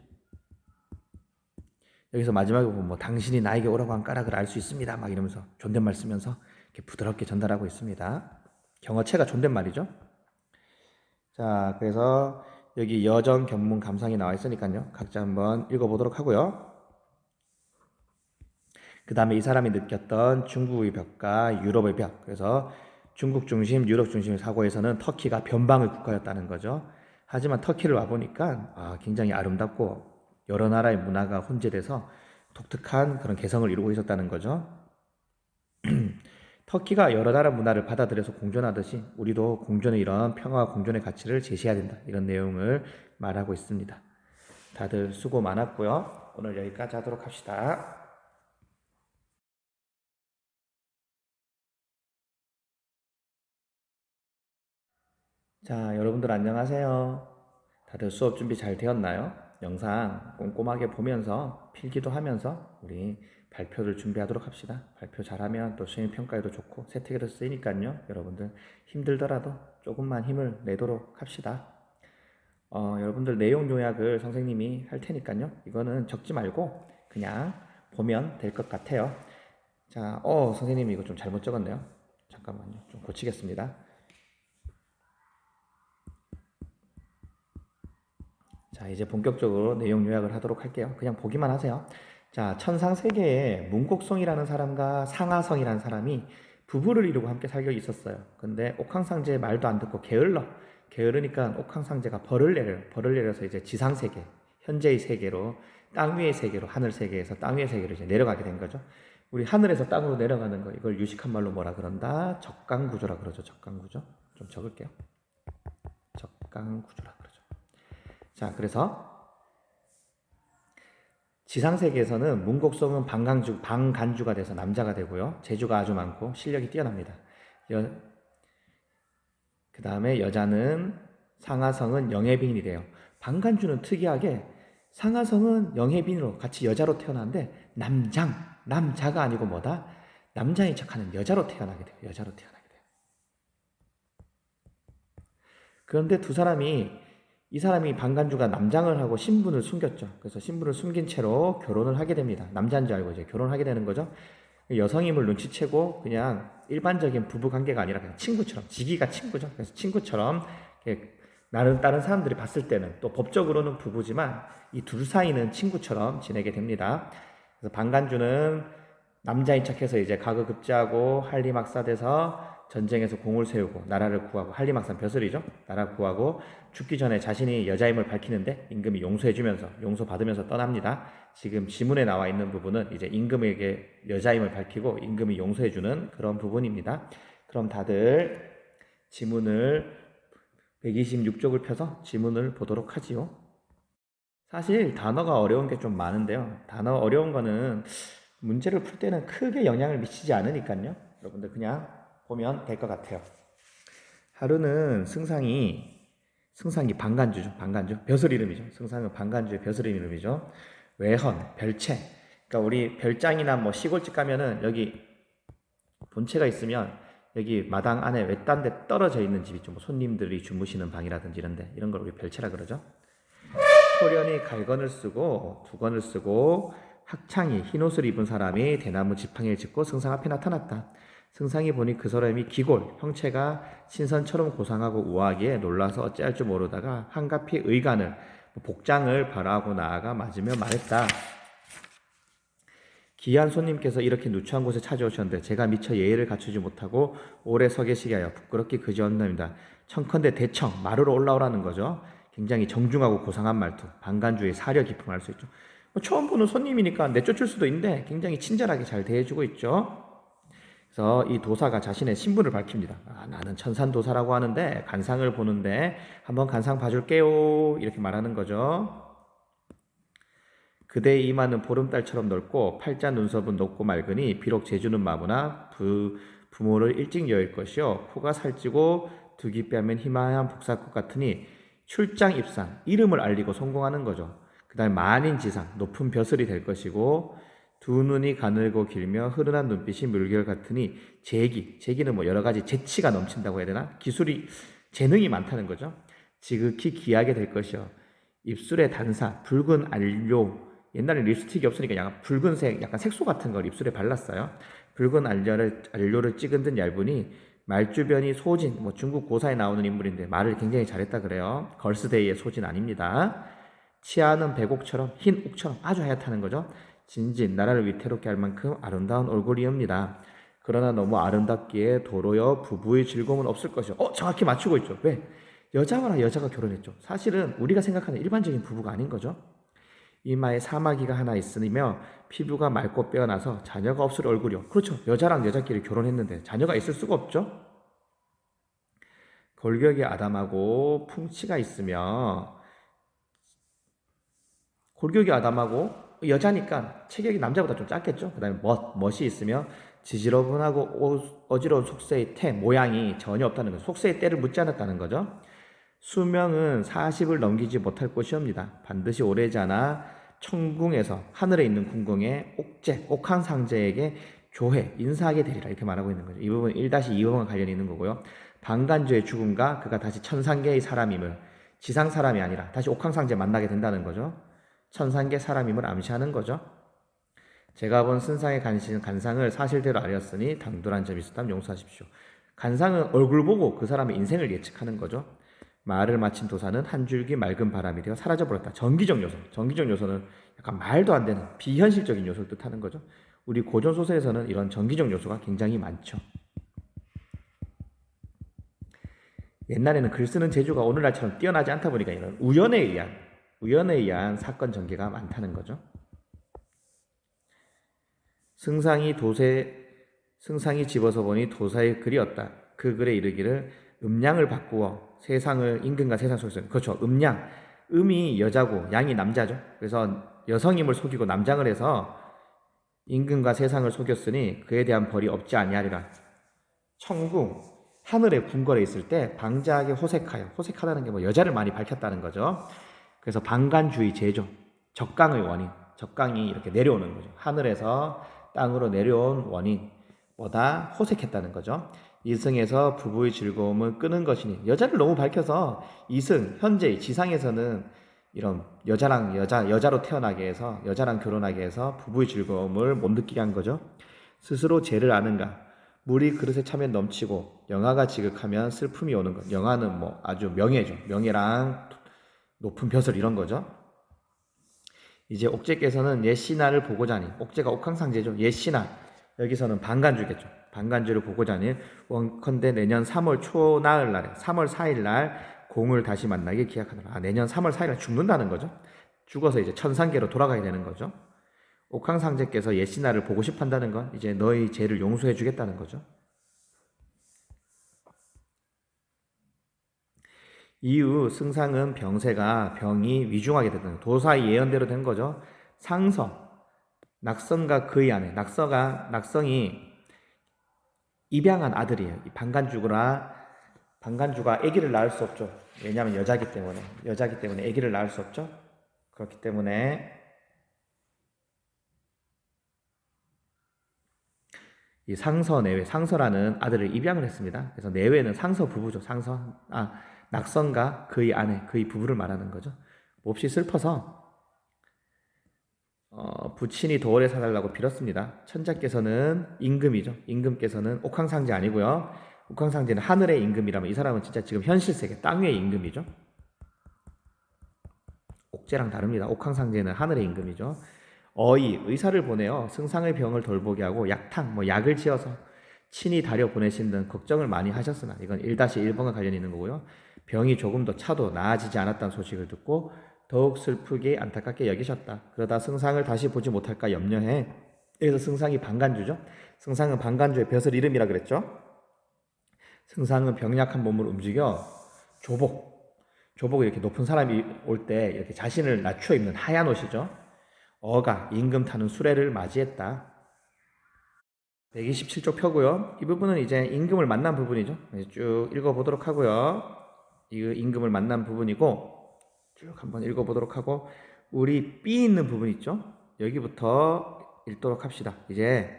여기서 마지막에 보면 뭐 당신이 나에게 오라고 한 까닭을 알 수 있습니다. 막 이러면서 존댓말 쓰면서 이렇게 부드럽게 전달하고 있습니다. 경어체가 존댓말이죠. 자, 그래서 여기 여정 견문 감상이 나와 있으니까요. 각자 한번 읽어보도록 하고요. 그 다음에 이 사람이 느꼈던 중국의 벽과 유럽의 벽. 그래서 중국 중심, 유럽 중심의 사고에서는 터키가 변방의 국가였다는 거죠. 하지만 터키를 와보니까 굉장히 아름답고 여러 나라의 문화가 혼재돼서 독특한 그런 개성을 이루고 있었다는 거죠. 터키가 여러 나라 문화를 받아들여서 공존하듯이 우리도 공존의 이런 평화와 공존의 가치를 제시해야 된다. 이런 내용을 말하고 있습니다. 다들 수고 많았고요. 오늘 여기까지 하도록 합시다. 자, 여러분들 안녕하세요. 다들 수업 준비 잘 되었나요? 영상 꼼꼼하게 보면서 필기도 하면서 우리 발표를 준비하도록 합시다. 발표 잘하면 또 수행평가에도 좋고 세특에도 쓰이니까요. 여러분들 힘들더라도 조금만 힘을 내도록 합시다. 여러분들 내용 요약을 선생님이 할 테니까요. 이거는 적지 말고 그냥 보면 될 것 같아요. 자, 선생님이 이거 좀 잘못 적었네요. 잠깐만요. 좀 고치겠습니다. 자, 이제 본격적으로 내용 요약을 하도록 할게요. 그냥 보기만 하세요. 자, 천상세계에 문곡성이라는 사람과 상하성이라는 사람이 부부를 이루고 함께 살고 있었어요. 근데 옥황상제의 말도 안 듣고 게으르니까 옥황상제가 벌을 내려요. 벌을 내려서 이제 지상세계, 현재의 세계로, 땅 위의 세계로, 하늘 세계에서 땅 위의 세계로 이제 내려가게 된 거죠. 우리 하늘에서 땅으로 내려가는 거, 이걸 유식한 말로 뭐라 그런다? 적강구조라 그러죠. 적강구조. 좀 적을게요. 적강구조라 그러죠. 자, 그래서 지상세계에서는 문곡성은 방간주가 돼서 남자가 되고요. 재주가 아주 많고 실력이 뛰어납니다. 그 다음에 여자는 상하성은 영예빈이 돼요. 방간주는 특이하게 상하성은 영예빈으로 같이 여자로 태어나는데 남자가 아니고 뭐다? 남자인 척하는 여자로 태어나게 돼요. 여자로 태어나게 돼요. 그런데 이 사람이 방간주가 남장을 하고 신분을 숨겼죠. 그래서 신분을 숨긴 채로 결혼을 하게 됩니다. 남자인 줄 알고 이제 결혼을 하게 되는 거죠. 여성임을 눈치채고 그냥 일반적인 부부 관계가 아니라 그냥 친구처럼, 지기가 친구죠. 그래서 친구처럼 다른 사람들이 봤을 때는 또 법적으로는 부부지만 이 둘 사이는 친구처럼 지내게 됩니다. 그래서 방간주는 남자인 척해서 이제 가거급제하고 한리막사돼서 전쟁에서 공을 세우고 나라를 구하고, 한리막산 벼슬이죠. 나라 구하고 죽기 전에 자신이 여자임을 밝히는데 임금이 용서해주면서 용서받으면서 떠납니다. 지금 지문에 나와 있는 부분은 이제 임금에게 여자임을 밝히고 임금이 용서해주는 그런 부분입니다. 그럼 다들 지문을 126쪽을 펴서 지문을 보도록 하지요. 사실 단어가 어려운 게 좀 많은데요. 단어 어려운 거는 문제를 풀 때는 크게 영향을 미치지 않으니까요. 여러분들 그냥 보면 될 것 같아요. 하루는 승상이 방간주죠. 방간주. 벼슬 이름이죠. 승상은 방간주의 벼슬 이름이죠. 외헌, 별채. 그러니까 우리 별장이나 뭐 시골집 가면은 여기 본체가 있으면 여기 마당 안에 외딴 데 떨어져 있는 집이 좀 손님들이 주무시는 방이라든지 이런 걸 우리 별채라 그러죠. 소련이 갈건을 쓰고 두건을 쓰고 학창이 흰옷을 입은 사람이 대나무 지팡이를 짚고 승상 앞에 나타났다. 승상이 보니 그 사람이 기골, 형체가 신선처럼 고상하고 우아하기에 놀라서 어찌할 줄 모르다가 한가피 의관을, 복장을 바라고 나아가 맞으며 말했다. 귀한 손님께서 이렇게 누추한 곳에 찾아오셨는데 제가 미처 예의를 갖추지 못하고 오래 서 계시게 하여 부끄럽게 그지없나이다. 청컨대 대청, 마루로 올라오라는 거죠. 굉장히 정중하고 고상한 말투, 방간주의 사려 깊음을 알 수 있죠. 처음 보는 손님이니까 내쫓을 수도 있는데 굉장히 친절하게 잘 대해주고 있죠. 그래서 이 도사가 자신의 신분을 밝힙니다. 나는 천산도사라고 하는데 간상을 보는데 한번 간상 봐줄게요. 이렇게 말하는 거죠. 그대의 이마는 보름달처럼 넓고 팔자 눈썹은 높고 맑으니 비록 재주는 마구나 부모를 일찍 여일 것이요. 코가 살찌고 두기 빼면 희망한 복사꽃 같으니 출장 입상, 이름을 알리고 성공하는 거죠. 그 다음에 만인지상, 높은 벼슬이 될 것이고 두 눈이 가늘고 길며 흐른한 눈빛이 물결 같으니 재기는 뭐 여러 가지 재치가 넘친다고 해야 되나? 재능이 많다는 거죠. 지극히 귀하게 될 것이요. 입술의 단사, 붉은 안료, 옛날에 립스틱이 없으니까 약간 붉은색, 약간 색소 같은 걸 입술에 발랐어요. 붉은 안료를 찍은 듯 얇으니 말주변이 소진, 뭐 중국 고사에 나오는 인물인데 말을 굉장히 잘했다 그래요. 걸스데이의 소진 아닙니다. 치아는 백옥처럼, 흰 옥처럼 아주 하얗다는 거죠. 진진, 나라를 위태롭게 할 만큼 아름다운 얼굴이옵니다. 그러나 너무 아름답기에 도로여 부부의 즐거움은 없을 것이요. 정확히 맞추고 있죠. 왜? 여자와 여자가 결혼했죠. 사실은 우리가 생각하는 일반적인 부부가 아닌 거죠. 이마에 사마귀가 하나 있으며 피부가 맑고 빼어나서 자녀가 없을 얼굴이요. 그렇죠. 여자랑 여자끼리 결혼했는데 자녀가 있을 수가 없죠. 골격이 아담하고 풍치가 있으며, 골격이 아담하고 여자니까 체격이 남자보다 좀 작겠죠. 그 다음에 멋이 있으며 지지러분하고 어지러운 속세의 태 모양이 전혀 없다는 거죠. 속세의 때를 묻지 않았다는 거죠. 수명은 40을 넘기지 못할 것이옵니다. 반드시 오래지 않아 천궁에서 하늘에 있는 궁궁의 옥제, 옥황상제에게 조회, 인사하게 되리라 이렇게 말하고 있는 거죠. 이 부분 1-2번과 관련이 있는 거고요. 방간주의 죽음과 그가 다시 천상계의 사람임을, 지상 사람이 아니라 다시 옥황상제 만나게 된다는 거죠. 천상계 사람임을 암시하는 거죠. 제가 본 승상의 간상을 사실대로 알았으니 당돌한 점이 있었다면 용서하십시오. 간상은 얼굴 보고 그 사람의 인생을 예측하는 거죠. 말을 마친 도사는 한 줄기 맑은 바람이 되어 사라져버렸다. 정기적 요소. 정기적 요소는 약간 말도 안 되는 비현실적인 요소를 뜻하는 거죠. 우리 고전 소설에서는 이런 정기적 요소가 굉장히 많죠. 옛날에는 글 쓰는 재주가 오늘날처럼 뛰어나지 않다 보니까 이런 우연에 의한 사건 전개가 많다는 거죠. 승상이 집어서 보니 도사의 글이었다. 그 글에 이르기를 음양을 바꾸어 세상을 임금과 세상 속에서, 그렇죠. 음양, 음이 여자고 양이 남자죠. 그래서 여성임을 속이고 남장을 해서 임금과 세상을 속였으니 그에 대한 벌이 없지 아니하리라. 천궁, 하늘에 궁궐에 있을 때 방자하게 호색하여, 호색하다는 게 뭐 여자를 많이 밝혔다는 거죠. 그래서 방간주의 제조, 적강의 원인, 적강이 이렇게 내려오는 거죠. 하늘에서 땅으로 내려온 원인보다 호색했다는 거죠. 이승에서 부부의 즐거움을 끄는 것이니, 여자를 너무 밝혀서 이승, 현재 지상에서는 이런 여자로 태어나게 해서, 여자랑 결혼하게 해서 부부의 즐거움을 못 느끼게 한 거죠. 스스로 죄를 아는가? 물이 그릇에 차면 넘치고 영화가 지극하면 슬픔이 오는 것. 영화는 뭐 아주 명예죠. 명예랑 높은 벼슬 이런 거죠. 이제 옥제께서는 옛 신하를 보고자 하니, 옥제가 옥황상제죠. 옛 신하, 여기서는 방간주겠죠. 방간주를 보고자 하니 원컨대 내년 3월 초나흘 날에 3월 4일 날 공을 다시 만나게 기약하더라. 내년 3월 4일 날 죽는다는 거죠. 죽어서 이제 천상계로 돌아가게 되는 거죠. 옥황상제께서 옛 신하를 보고 싶어 한다는 건 이제 너의 죄를 용서해 주겠다는 거죠. 이후 승상은 병이 위중하게 됐던, 도사의 예언대로 된 거죠. 낙성과 그의 아내, 낙성이 입양한 아들이에요. 방간주가 아기를 낳을 수 없죠. 왜냐하면 여자기 때문에 아기를 낳을 수 없죠. 그렇기 때문에 이 상서라는 아들을 입양을 했습니다. 그래서 내외는 상서 부부죠. 낙성과 그의 아내, 그의 부부를 말하는 거죠. 몹시 슬퍼서 부친이 더 오래 살아달라고 빌었습니다. 천자께서는 임금이죠. 임금께서는 옥황상제 아니고요. 옥황상제는 하늘의 임금이라면 이 사람은 진짜 지금 현실 세계 땅 위의 임금이죠. 옥제랑 다릅니다. 옥황상제는 하늘의 임금이죠. 의사를 보내어 승상의 병을 돌보게 하고 약을 지어서 친히 다려 보내신 등 걱정을 많이 하셨으나, 이건 1-1번과 관련이 있는 거고요. 병이 조금 더 차도 나아지지 않았다는 소식을 듣고 더욱 슬프게 안타깝게 여기셨다. 그러다 승상을 다시 보지 못할까 염려해. 그래서 승상이 방간주죠. 승상은 방간주의 벼슬 이름이라 그랬죠. 승상은 병약한 몸을 움직여 조복을 이렇게 높은 사람이 올 때 이렇게 자신을 낮춰 입는 하얀 옷이죠. 어가 임금 타는 수레를 맞이했다. 127쪽 펴고요. 이 부분은 이제 임금을 만난 부분이죠. 쭉 읽어보도록 하고요. 이 임금을 만난 부분이고 쭉 한번 읽어보도록 하고, 우리 B 있는 부분 있죠? 여기부터 읽도록 합시다. 이제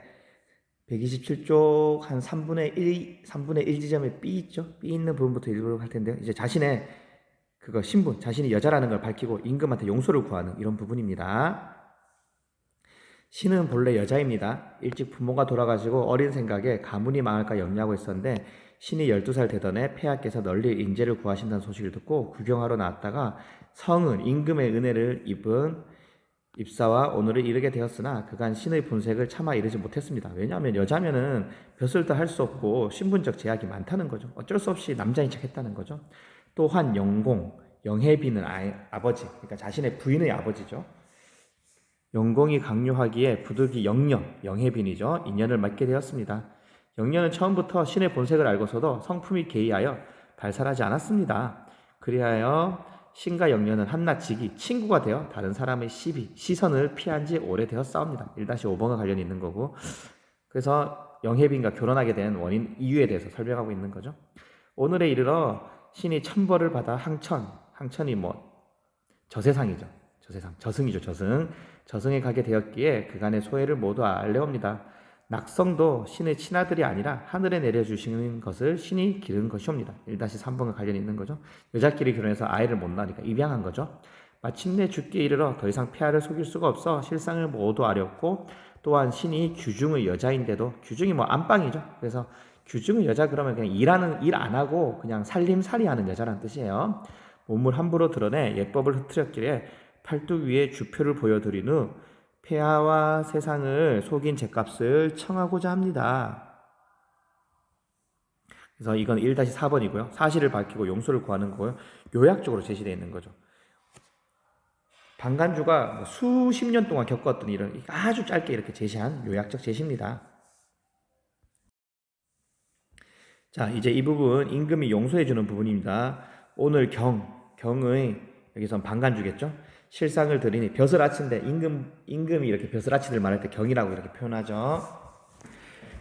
127쪽 한 3분의 1 지점에 B 있죠? B 있는 부분부터 읽도록 할 텐데요. 이제 자신의 신분, 자신이 여자라는 걸 밝히고 임금한테 용서를 구하는 이런 부분입니다. 신은 본래 여자입니다. 일찍 부모가 돌아가시고 어린 생각에 가문이 망할까 염려하고 있었는데 신이 12살 되던 해 폐하께서 널리 인재를 구하신다는 소식을 듣고 구경하러 나왔다가 성은 임금의 은혜를 입사와 오늘을 이르게 되었으나 그간 신의 본색을 차마 이르지 못했습니다. 왜냐하면 여자면은 벼슬도 할 수 없고 신분적 제약이 많다는 거죠. 어쩔 수 없이 남자인 척 했다는 거죠. 또한 영해비는 아버지, 그러니까 자신의 부인의 아버지죠. 영공이 강요하기에 부득이 영해빈이죠. 인연을 맺게 되었습니다. 영녀는 처음부터 신의 본색을 알고서도 성품이 개의하여 발설하지 않았습니다. 그리하여 신과 영녀는 한낱 친구가 되어 다른 사람의 시선을 피한 지 오래되었사옵니다. 1-5번과 관련이 있는 거고, 그래서 영해빈과 결혼하게 된 원인 이유에 대해서 설명하고 있는 거죠. 오늘에 이르러 신이 천벌을 받아 항천이 뭐 저세상이죠. 저승이죠. 저승에 가게 되었기에 그간의 소회를 모두 알레옵니다. 낙성도 신의 친아들이 아니라 하늘에 내려주시는 것을 신이 기른 것이옵니다. 1-3번과 관련이 있는 거죠. 여자끼리 결혼해서 아이를 못 낳으니까 입양한 거죠. 마침내 죽기에 이르러 더 이상 폐하를 속일 수가 없어 실상을 모두 아뢰었고, 또한 신이 규중의 여자인데도, 규중이 뭐 안방이죠. 그래서 규중의 여자 그러면 그냥 일 안 하고 그냥 살림살이 하는 여자라는 뜻이에요. 몸을 함부로 드러내 예법을 흐트렸기에 팔뚝 위에 주표를 보여드린 후 폐하와 세상을 속인 죗값을 청하고자 합니다. 그래서 이건 1-4번이고요. 사실을 밝히고 용서를 구하는 거고요. 요약적으로 제시되어 있는 거죠. 방간주가 수십 년 동안 겪었던 일을 아주 짧게 이렇게 제시한 요약적 제시입니다. 자, 이제 이 부분 임금이 용서해주는 부분입니다. 오늘 경의 여기선 방간주겠죠. 실상을 드리니 벼슬 아치인데 임금이 이렇게 벼슬 아치들 말할 때 경이라고 이렇게 표현하죠.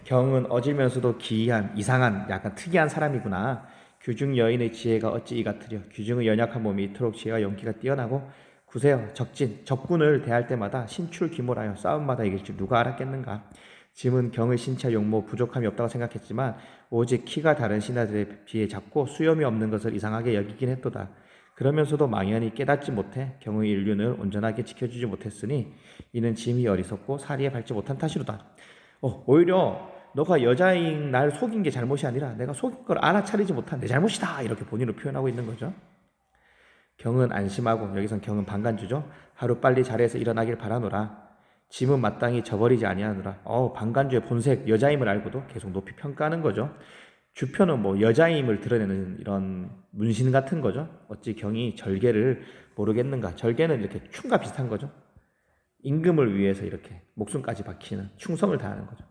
경은 어질면서도 기이한 이상한 약간 특이한 사람이구나. 규중 여인의 지혜가 어찌 이 같으려. 규중의 연약한 몸이 이토록 지혜와 용기가 뛰어나고 구세여 적군을 대할 때마다 신출귀몰하여 싸움마다 이길 줄 누가 알았겠는가. 짐은 경의 신체 용모 부족함이 없다고 생각했지만 오직 키가 다른 신하들에 비해 작고 수염이 없는 것을 이상하게 여기긴 했도다. 그러면서도 망연히 깨닫지 못해 경의 인륜을 온전하게 지켜주지 못했으니 이는 짐이 어리석고 사리에 밟지 못한 탓이로다. 오히려 너가 여자인 날 속인 게 잘못이 아니라 내가 속인 걸 알아차리지 못한 내 잘못이다, 이렇게 본인을 표현하고 있는 거죠. 경은 안심하고, 여기선 경은 방간주죠. 하루빨리 자리에서 일어나길 바라노라. 짐은 마땅히 저버리지 아니하노라. 방간주의 본색 여자임을 알고도 계속 높이 평가하는 거죠. 주표는 뭐 여자임을 드러내는 이런 문신 같은 거죠. 어찌 경이 절개를 모르겠는가. 절개는 이렇게 춤과 비슷한 거죠. 임금을 위해서 이렇게 목숨까지 바치는 충성을 다하는 거죠.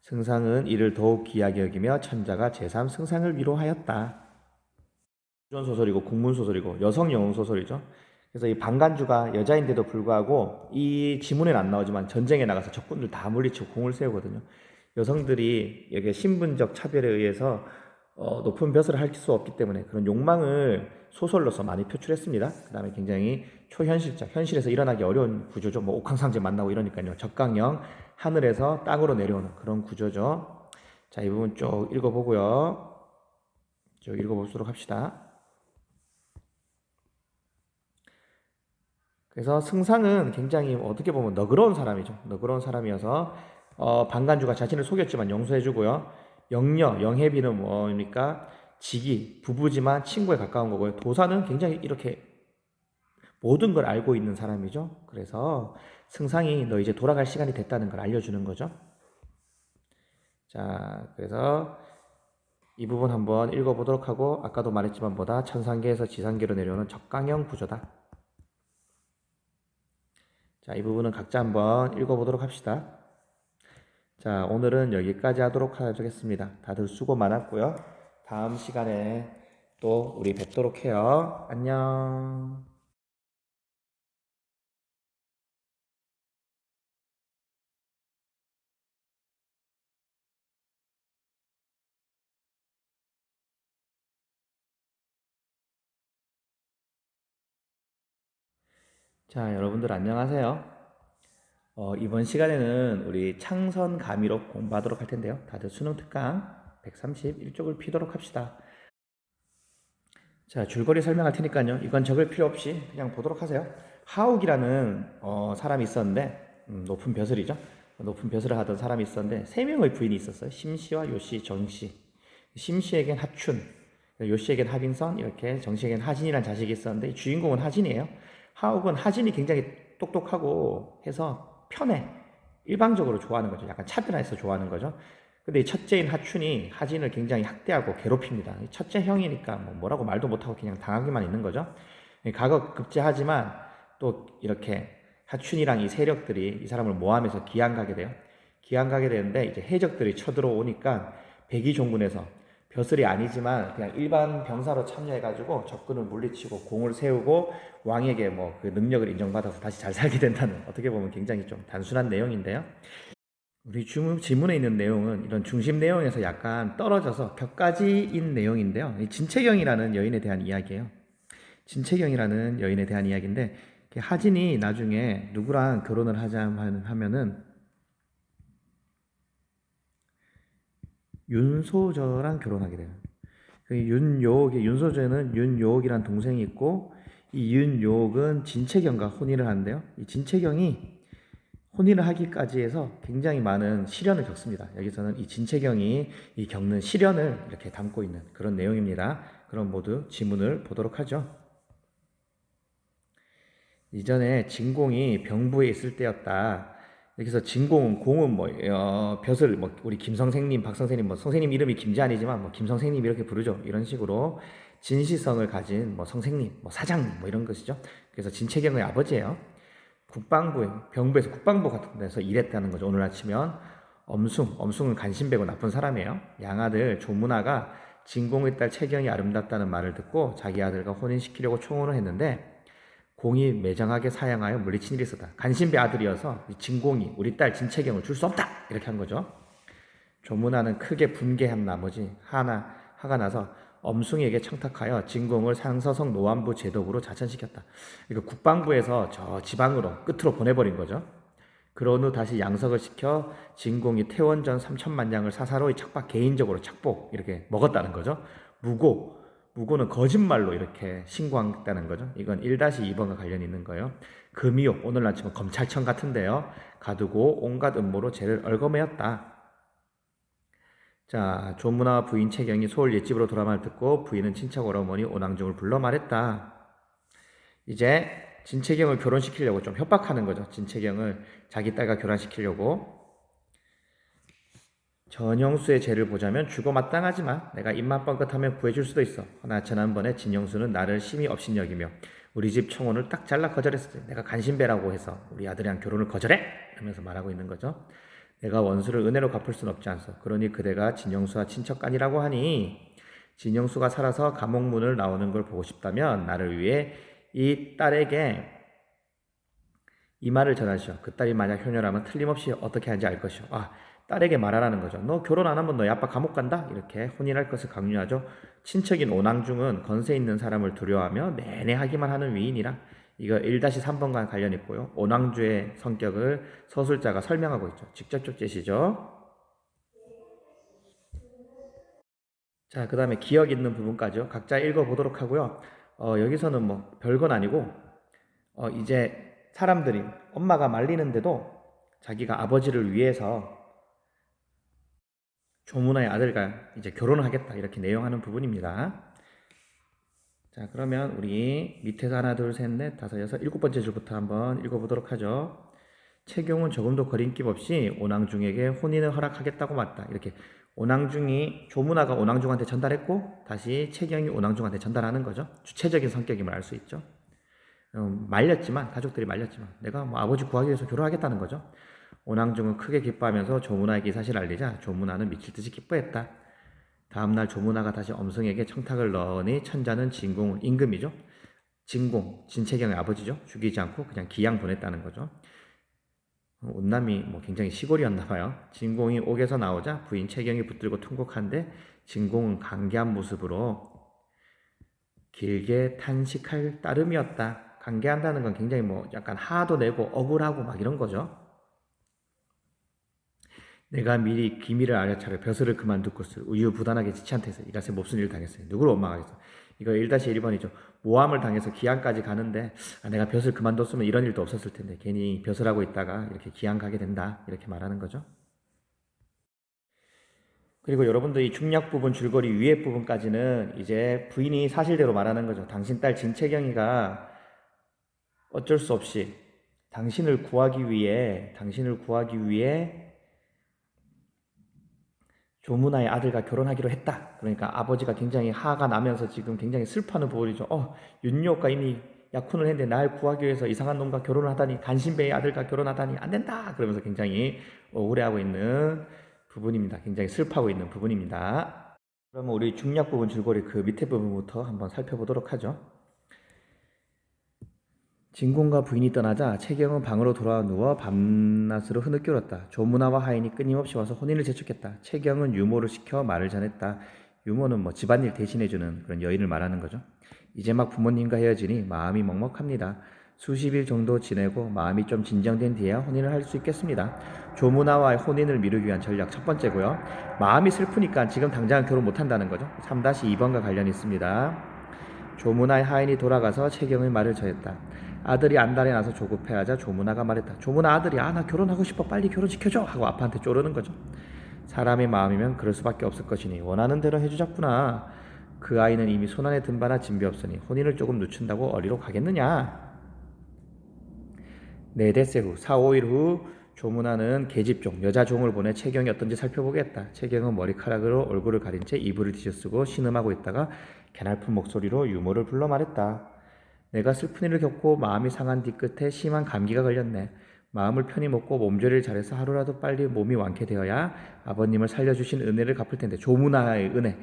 승상은 이를 더욱 귀하게 여기며 천자가 제3승상을 위로하였다. 소설이고 국문소설이고 여성 영웅 소설이죠. 그래서 이 방간주가 여자인데도 불구하고 이 지문에는 안 나오지만 전쟁에 나가서 적군들 다 물리치고 공을 세우거든요. 여성들이 이게 신분적 차별에 의해서 높은 벼슬을 할 수 없기 때문에 그런 욕망을 소설로서 많이 표출했습니다. 그 다음에 굉장히 초현실적, 현실에서 일어나기 어려운 구조죠. 뭐 옥황상제 만나고 이러니까요. 적강령, 하늘에서 땅으로 내려오는 그런 구조죠. 자, 이 부분 쭉 읽어보고요. 쭉 읽어보도록 합시다. 그래서 승상은 굉장히 어떻게 보면 너그러운 사람이죠. 너그러운 사람이어서 방간주가 자신을 속였지만 용서해주고요. 영해비는 뭐니까 직이 부부지만 친구에 가까운 거고요. 도사는 굉장히 이렇게 모든 걸 알고 있는 사람이죠. 그래서 승상이 너 이제 돌아갈 시간이 됐다는 걸 알려주는 거죠. 자, 그래서 이 부분 한번 읽어보도록 하고, 아까도 말했지만 보다 천상계에서 지상계로 내려오는 적강형 구조다. 자, 이 부분은 각자 한번 읽어보도록 합시다. 자, 오늘은 여기까지 하도록 하겠습니다. 다들 수고 많았고요. 다음 시간에 또 우리 뵙도록 해요. 안녕. 자, 여러분들 안녕하세요. 이번 시간에는 우리 창선 가미록 공부하도록 할 텐데요. 다들 수능 특강 131쪽을 피도록 합시다. 자, 줄거리 설명할 테니까요. 이건 적을 필요 없이 그냥 보도록 하세요. 하옥이라는 사람이 있었는데, 높은 벼슬이죠. 높은 벼슬을 하던 사람이 있었는데 3명의 부인이 있었어요. 심씨와 요씨, 정씨. 심씨에겐 하춘, 요씨에겐 하빙선, 이렇게 정씨에겐 하진이라는 자식이 있었는데 주인공은 하진이에요. 하옥은 하진이 굉장히 똑똑하고 해서 편해. 일방적으로 좋아하는 거죠. 약간 차별해서 좋아하는 거죠. 근데 이 첫째인 하춘이 하진을 굉장히 학대하고 괴롭힙니다. 첫째 형이니까 뭐라고 말도 못하고 그냥 당하기만 있는 거죠. 가급급제하지만 또 이렇게 하춘이랑 이 세력들이 이 사람을 모함해서 기양 가게 돼요. 기양 가게 되는데 이제 해적들이 쳐들어오니까 백의종군에서 벼슬이 아니지만 그냥 일반 병사로 참여해가지고 적군을 물리치고 공을 세우고 왕에게 뭐 그 능력을 인정받아서 다시 잘 살게 된다는, 어떻게 보면 굉장히 좀 단순한 내용인데요. 우리 지문에 있는 내용은 이런 중심 내용에서 약간 떨어져서 격가지인 내용인데요. 이 진채경이라는 여인에 대한 이야기예요. 진채경이라는 여인에 대한 이야기인데 하진이 나중에 누구랑 결혼을 하자 하면은 윤소저랑 결혼하게 돼요. 윤소저는 윤요옥이라는 동생이 있고 이 윤요옥은 진채경과 혼인을 하는데요. 이 진채경이 혼인을 하기까지 해서 굉장히 많은 시련을 겪습니다. 여기서는 이 진채경이 이 겪는 시련을 이렇게 담고 있는 그런 내용입니다. 그럼 모두 지문을 보도록 하죠. 이전에 진공이 병부에 있을 때였다. 여기서 진공은 공은 벼슬 우리 김선생님, 박선생님 선생님 이름이 김재한이지만 김선생님 이렇게 부르죠. 이런 식으로 진시성을 가진 선생님, 사장님 이런 것이죠. 그래서 진채경의 아버지예요. 병부에서 국방부 같은 데서 일했다는 거죠. 오늘 아치면 엄숭은 간신배고 나쁜 사람이에요. 양아들 조문화가 진공의 딸 채경이 아름답다는 말을 듣고 자기 아들과 혼인시키려고 청혼을 했는데 공이 매정하게 사양하여 물리친 일이 있었다. 간신배 아들이어서 진공이 우리 딸 진채경을 줄 수 없다 이렇게 한 거죠. 조문화는 크게 분개한 나머지 화가 나서 엄숭에게 청탁하여 진공을 상서성 노안부 제독으로 자천시켰다. 그러니까 국방부에서 저 지방으로 끝으로 보내버린 거죠. 그런 후 다시 양석을 시켜 진공이 태원전 3천만 냥을 사사로이 개인적으로 착복 이렇게 먹었다는 거죠. 무고는 거짓말로 이렇게 신고했다는 거죠. 이건 1-2번과 관련이 있는 거예요. 금이옥, 오늘날 치면 검찰청 같은데요. 가두고 온갖 음모로 죄를 얽어매었다. 자, 조문화 부인 채경이 서울 옛집으로 돌아말 듣고 부인은 친척 어머니 오낭중을 불러 말했다. 이제 진채경을 결혼시키려고 좀 협박하는 거죠. 진채경을 자기 딸과 결혼시키려고. 전영수의 죄를 보자면 죽어 마땅하지만 내가 입만 뻥끗하면 구해줄 수도 있어. 허나 지난번에 진영수는 나를 심히 업신여기며 우리 집 청혼을 딱 잘라 거절했을 때 내가 간신배라고 해서 우리 아들이랑 결혼을 거절해? 이러면서 말하고 있는 거죠. 내가 원수를 은혜로 갚을 순 없지 않소. 그러니 그대가 진영수와 친척간이라고 하니 진영수가 살아서 감옥문을 나오는 걸 보고 싶다면 나를 위해 이 딸에게 이 말을 전하시오. 그 딸이 만약 효녀라면 틀림없이 어떻게 하는지 알 것이오. 딸에게 말하라는 거죠. 너 결혼 안 하면 너희 아빠 감옥 간다? 이렇게 혼인할 것을 강요하죠. 친척인 오낭중은 건세 있는 사람을 두려워하며 내내 하기만 하는 위인이라 이거 1-3번과 관련 있고요. 오낭주의 성격을 서술자가 설명하고 있죠. 직접적 제시죠. 자, 그 다음에 기억 있는 부분까지요. 각자 읽어보도록 하고요. 여기서는 별건 아니고 이제 사람들이 엄마가 말리는데도 자기가 아버지를 위해서 조문화의 아들과 이제 결혼을 하겠다 이렇게 내용하는 부분입니다. 자, 그러면 우리 밑에서 하나, 둘, 셋, 넷, 다섯, 여섯, 7번째 줄부터 한번 읽어보도록 하죠. 채경은 조금도 거림낌 없이 오낭중에게 혼인을 허락하겠다고 말했다. 이렇게 조문화가 오낭중한테 전달했고 다시 채경이 오낭중한테 전달하는 거죠. 주체적인 성격임을 알 수 있죠. 가족들이 말렸지만 내가 아버지 구하기 위해서 결혼하겠다는 거죠. 오낭중은 크게 기뻐하면서 조문화에게 이 사실을 알리자 조문화는 미칠 듯이 기뻐했다. 다음날 조문화가 다시 엄승에게 청탁을 넣으니 천자는 진공을 임금이죠. 진채경의 아버지죠. 죽이지 않고 그냥 기양 보냈다는 거죠. 온남이 굉장히 시골이었나 봐요. 진공이 옥에서 나오자 부인 채경이 붙들고 통곡한데 진공은 간계한 모습으로 길게 탄식할 따름이었다. 간계한다는 건 굉장히 약간 화도 내고 억울하고 이런 거죠. 내가 미리 기미를 알려차려 벼슬을 그만두고서 우유부단하게 지체한테 해서 이같이 몹쓸 일을 당했어요. 누구를 원망하겠어. 이거 1-1번이죠. 모함을 당해서 기양까지 가는데 내가 벼슬 그만뒀으면 이런 일도 없었을 텐데 괜히 벼슬하고 있다가 이렇게 기양 가게 된다. 이렇게 말하는 거죠. 그리고 여러분들 이 중략 부분 줄거리 위에 부분까지는 이제 부인이 사실대로 말하는 거죠. 당신 딸 진채경이가 어쩔 수 없이 당신을 구하기 위해 조문화의 아들과 결혼하기로 했다. 그러니까 아버지가 굉장히 화가 나면서 지금 굉장히 슬퍼하는 부분이죠. 윤요가 이미 약혼을 했는데 날 구하기 위해서 이상한 놈과 결혼을 하다니, 간신배의 아들과 결혼하다니 안 된다. 그러면서 굉장히 억울해하고 있는 부분입니다. 굉장히 슬퍼하고 있는 부분입니다. 그러면 우리 중략 부분 줄거리 그 밑에 부분부터 한번 살펴보도록 하죠. 진공과 부인이 떠나자 채경은 방으로 돌아와 누워 밤낮으로 흐느껴 울었다. 조문화와 하인이 끊임없이 와서 혼인을 재촉했다. 채경은 유모를 시켜 말을 전했다. 유모는 뭐 집안일 대신해주는 그런 여인을 말하는 거죠. 이제 막 부모님과 헤어지니 마음이 먹먹합니다. 수십 일 정도 지내고 마음이 좀 진정된 뒤에야 혼인을 할 수 있겠습니다. 조문화와의 혼인을 미루기 위한 전략 첫 번째고요. 마음이 슬프니까 지금 당장 결혼 못한다는 거죠. 3-2번과 관련이 있습니다. 조문화의 하인이 돌아가서 채경의 말을 전했다. 아들이 안달이 나서 조급해하자 조문화가 말했다. 조문화 아들이 나 결혼하고 싶어 빨리 결혼시켜줘 하고 아빠한테 쪼르는 거죠. 사람의 마음이면 그럴 수밖에 없을 것이니 원하는 대로 해주자꾸나. 그 아이는 이미 손안에 든 바나 진비 없으니 혼인을 조금 늦춘다고 어리로 가겠느냐. 네 닷새 후 4-5일 후 조문화는 계집종 여자 종을 보내 채경이 어떤지 살펴보겠다. 채경은 머리카락으로 얼굴을 가린 채 이불을 뒤져쓰고 신음하고 있다가 개날픈 목소리로 유모를 불러 말했다. 내가 슬픈 일을 겪고 마음이 상한 뒤끝에 심한 감기가 걸렸네. 마음을 편히 먹고 몸조리를 잘해서 하루라도 빨리 몸이 완쾌되어야 아버님을 살려주신 은혜를 갚을 텐데. 조문화의 은혜.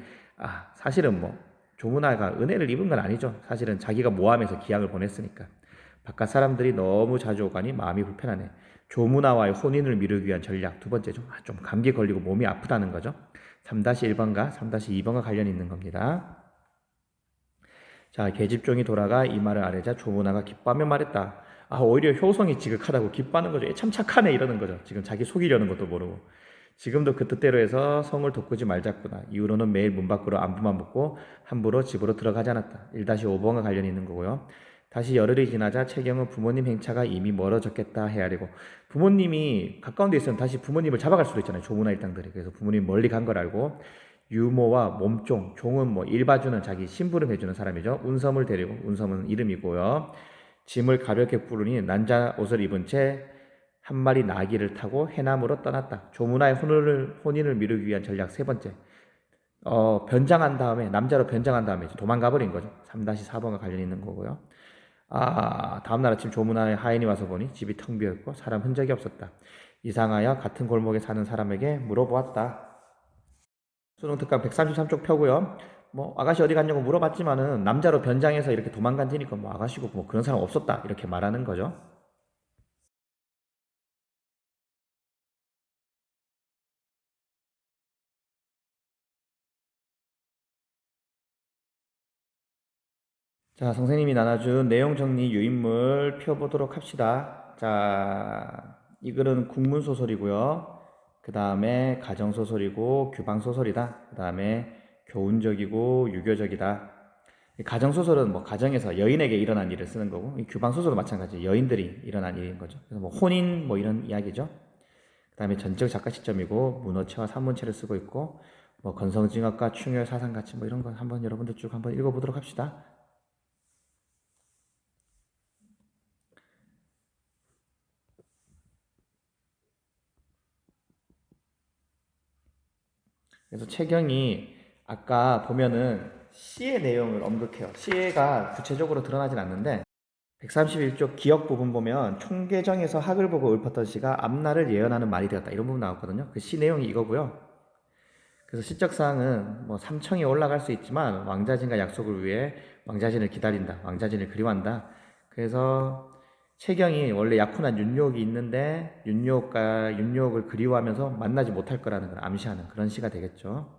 사실은 뭐 조문화가 은혜를 입은 건 아니죠. 사실은 자기가 모함해서 기약을 보냈으니까. 바깥 사람들이 너무 자주 오가니 마음이 불편하네. 조문화와의 혼인을 미루기 위한 전략 두 번째죠. 좀 감기 걸리고 몸이 아프다는 거죠. 3-1번과 3-2번과 관련이 있는 겁니다. 자, 계집종이 돌아가 이 말을 아뢰자 조문화가 기뻐하며 말했다. 오히려 효성이 지극하다고 기뻐하는 거죠. 참 착하네 이러는 거죠. 지금 자기 속이려는 것도 모르고. 지금도 그 뜻대로 해서 성을 돋구지 말자꾸나. 이후로는 매일 문 밖으로 안부만 묻고 함부로 집으로 들어가지 않았다. 1-5번과 관련이 있는 거고요. 다시 열흘이 지나자 채경은 부모님 행차가 이미 멀어졌겠다 헤아리고, 부모님이 가까운 데 있으면 다시 부모님을 잡아갈 수도 있잖아요. 조문화 일당들이. 그래서 부모님 멀리 간 걸 알고 유모와 몸종, 종은 뭐 일봐주는 자기 심부름 해주는 사람이죠. 운섬을 데리고, 운섬은 이름이고요. 짐을 가볍게 뿌르니 난자 옷을 입은 채 한 마리 나귀를 타고 해남으로 떠났다. 조문화의 혼인을 미루기 위한 전략 세 번째. 변장한 다음에, 남자로 변장한 다음에 도망가 버린 거죠. 3-4번과 관련이 있는 거고요. 다음날 아침 조문화의 하인이 와서 보니 집이 텅 비어있고 사람 흔적이 없었다. 이상하여 같은 골목에 사는 사람에게 물어보았다. 수능 특강 133쪽 펴고요. 뭐 아가씨 어디 갔냐고 물어봤지만은 남자로 변장해서 이렇게 도망간 뒤니까 뭐 아가씨고 뭐 그런 사람 없었다 이렇게 말하는 거죠. 자, 선생님이 나눠준 내용 정리 유인물 펴보도록 합시다. 자, 이 글은 국문소설이고요. 그 다음에 가정소설이고 규방소설이다. 그 다음에 교훈적이고 유교적이다. 가정소설은 뭐 가정에서 여인에게 일어난 일을 쓰는 거고, 이 규방소설도 마찬가지 여인들이 일어난 일인 거죠. 그래서 뭐 혼인 뭐 이런 이야기죠. 그 다음에 전적 작가 시점이고 문어체와 산문체를 쓰고 있고, 뭐 건성징악과 충혈 사상가치 뭐 이런 거 한번 여러분들 쭉 한번 읽어보도록 합시다. 그래서 채경이 아까 보면은 시의 내용을 언급해요. 시가 구체적으로 드러나진 않는데 131쪽 기역 부분 보면 총계정에서 학을 보고 읊었던 시가 앞날을 예언하는 말이 되었다 이런 부분 나왔거든요. 그 시 내용이 이거고요. 그래서 시적사항은 뭐 삼청이 올라갈 수 있지만 왕자진과 약속을 위해 왕자진을 기다린다, 왕자진을 그리워한다. 그래서 채경이 원래 약혼한 윤욕이 있는데 윤욕을 그리워하면서 만나지 못할 거라는 걸 암시하는 그런 시가 되겠죠.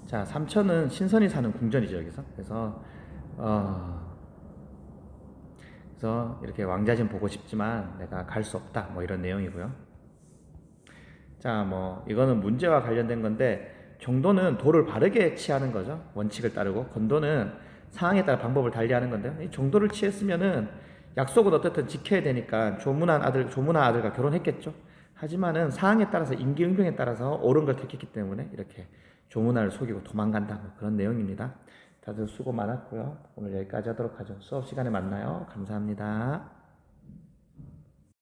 자, 삼천은 신선이 사는 궁전이죠 여기서. 어, 그래서 이렇게 왕자진 보고 싶지만 내가 갈 수 없다 뭐 이런 내용이고요. 자, 뭐 이거는 문제와 관련된 건데 정도는 도를 바르게 취하는 거죠. 원칙을 따르고, 건도는 상황에 따라 방법을 달리하는 건데요. 이 정도를 취했으면은 약속은 어떻든 지켜야 되니까 조문화 아들과 결혼했겠죠. 하지만은 상황에 따라서 임기응변에 따라서 옳은 걸 택했기 때문에 이렇게 조문화를 속이고 도망간다 뭐 그런 내용입니다. 다들 수고 많았고요. 오늘 여기까지 하도록 하죠. 수업 시간에 만나요. 감사합니다.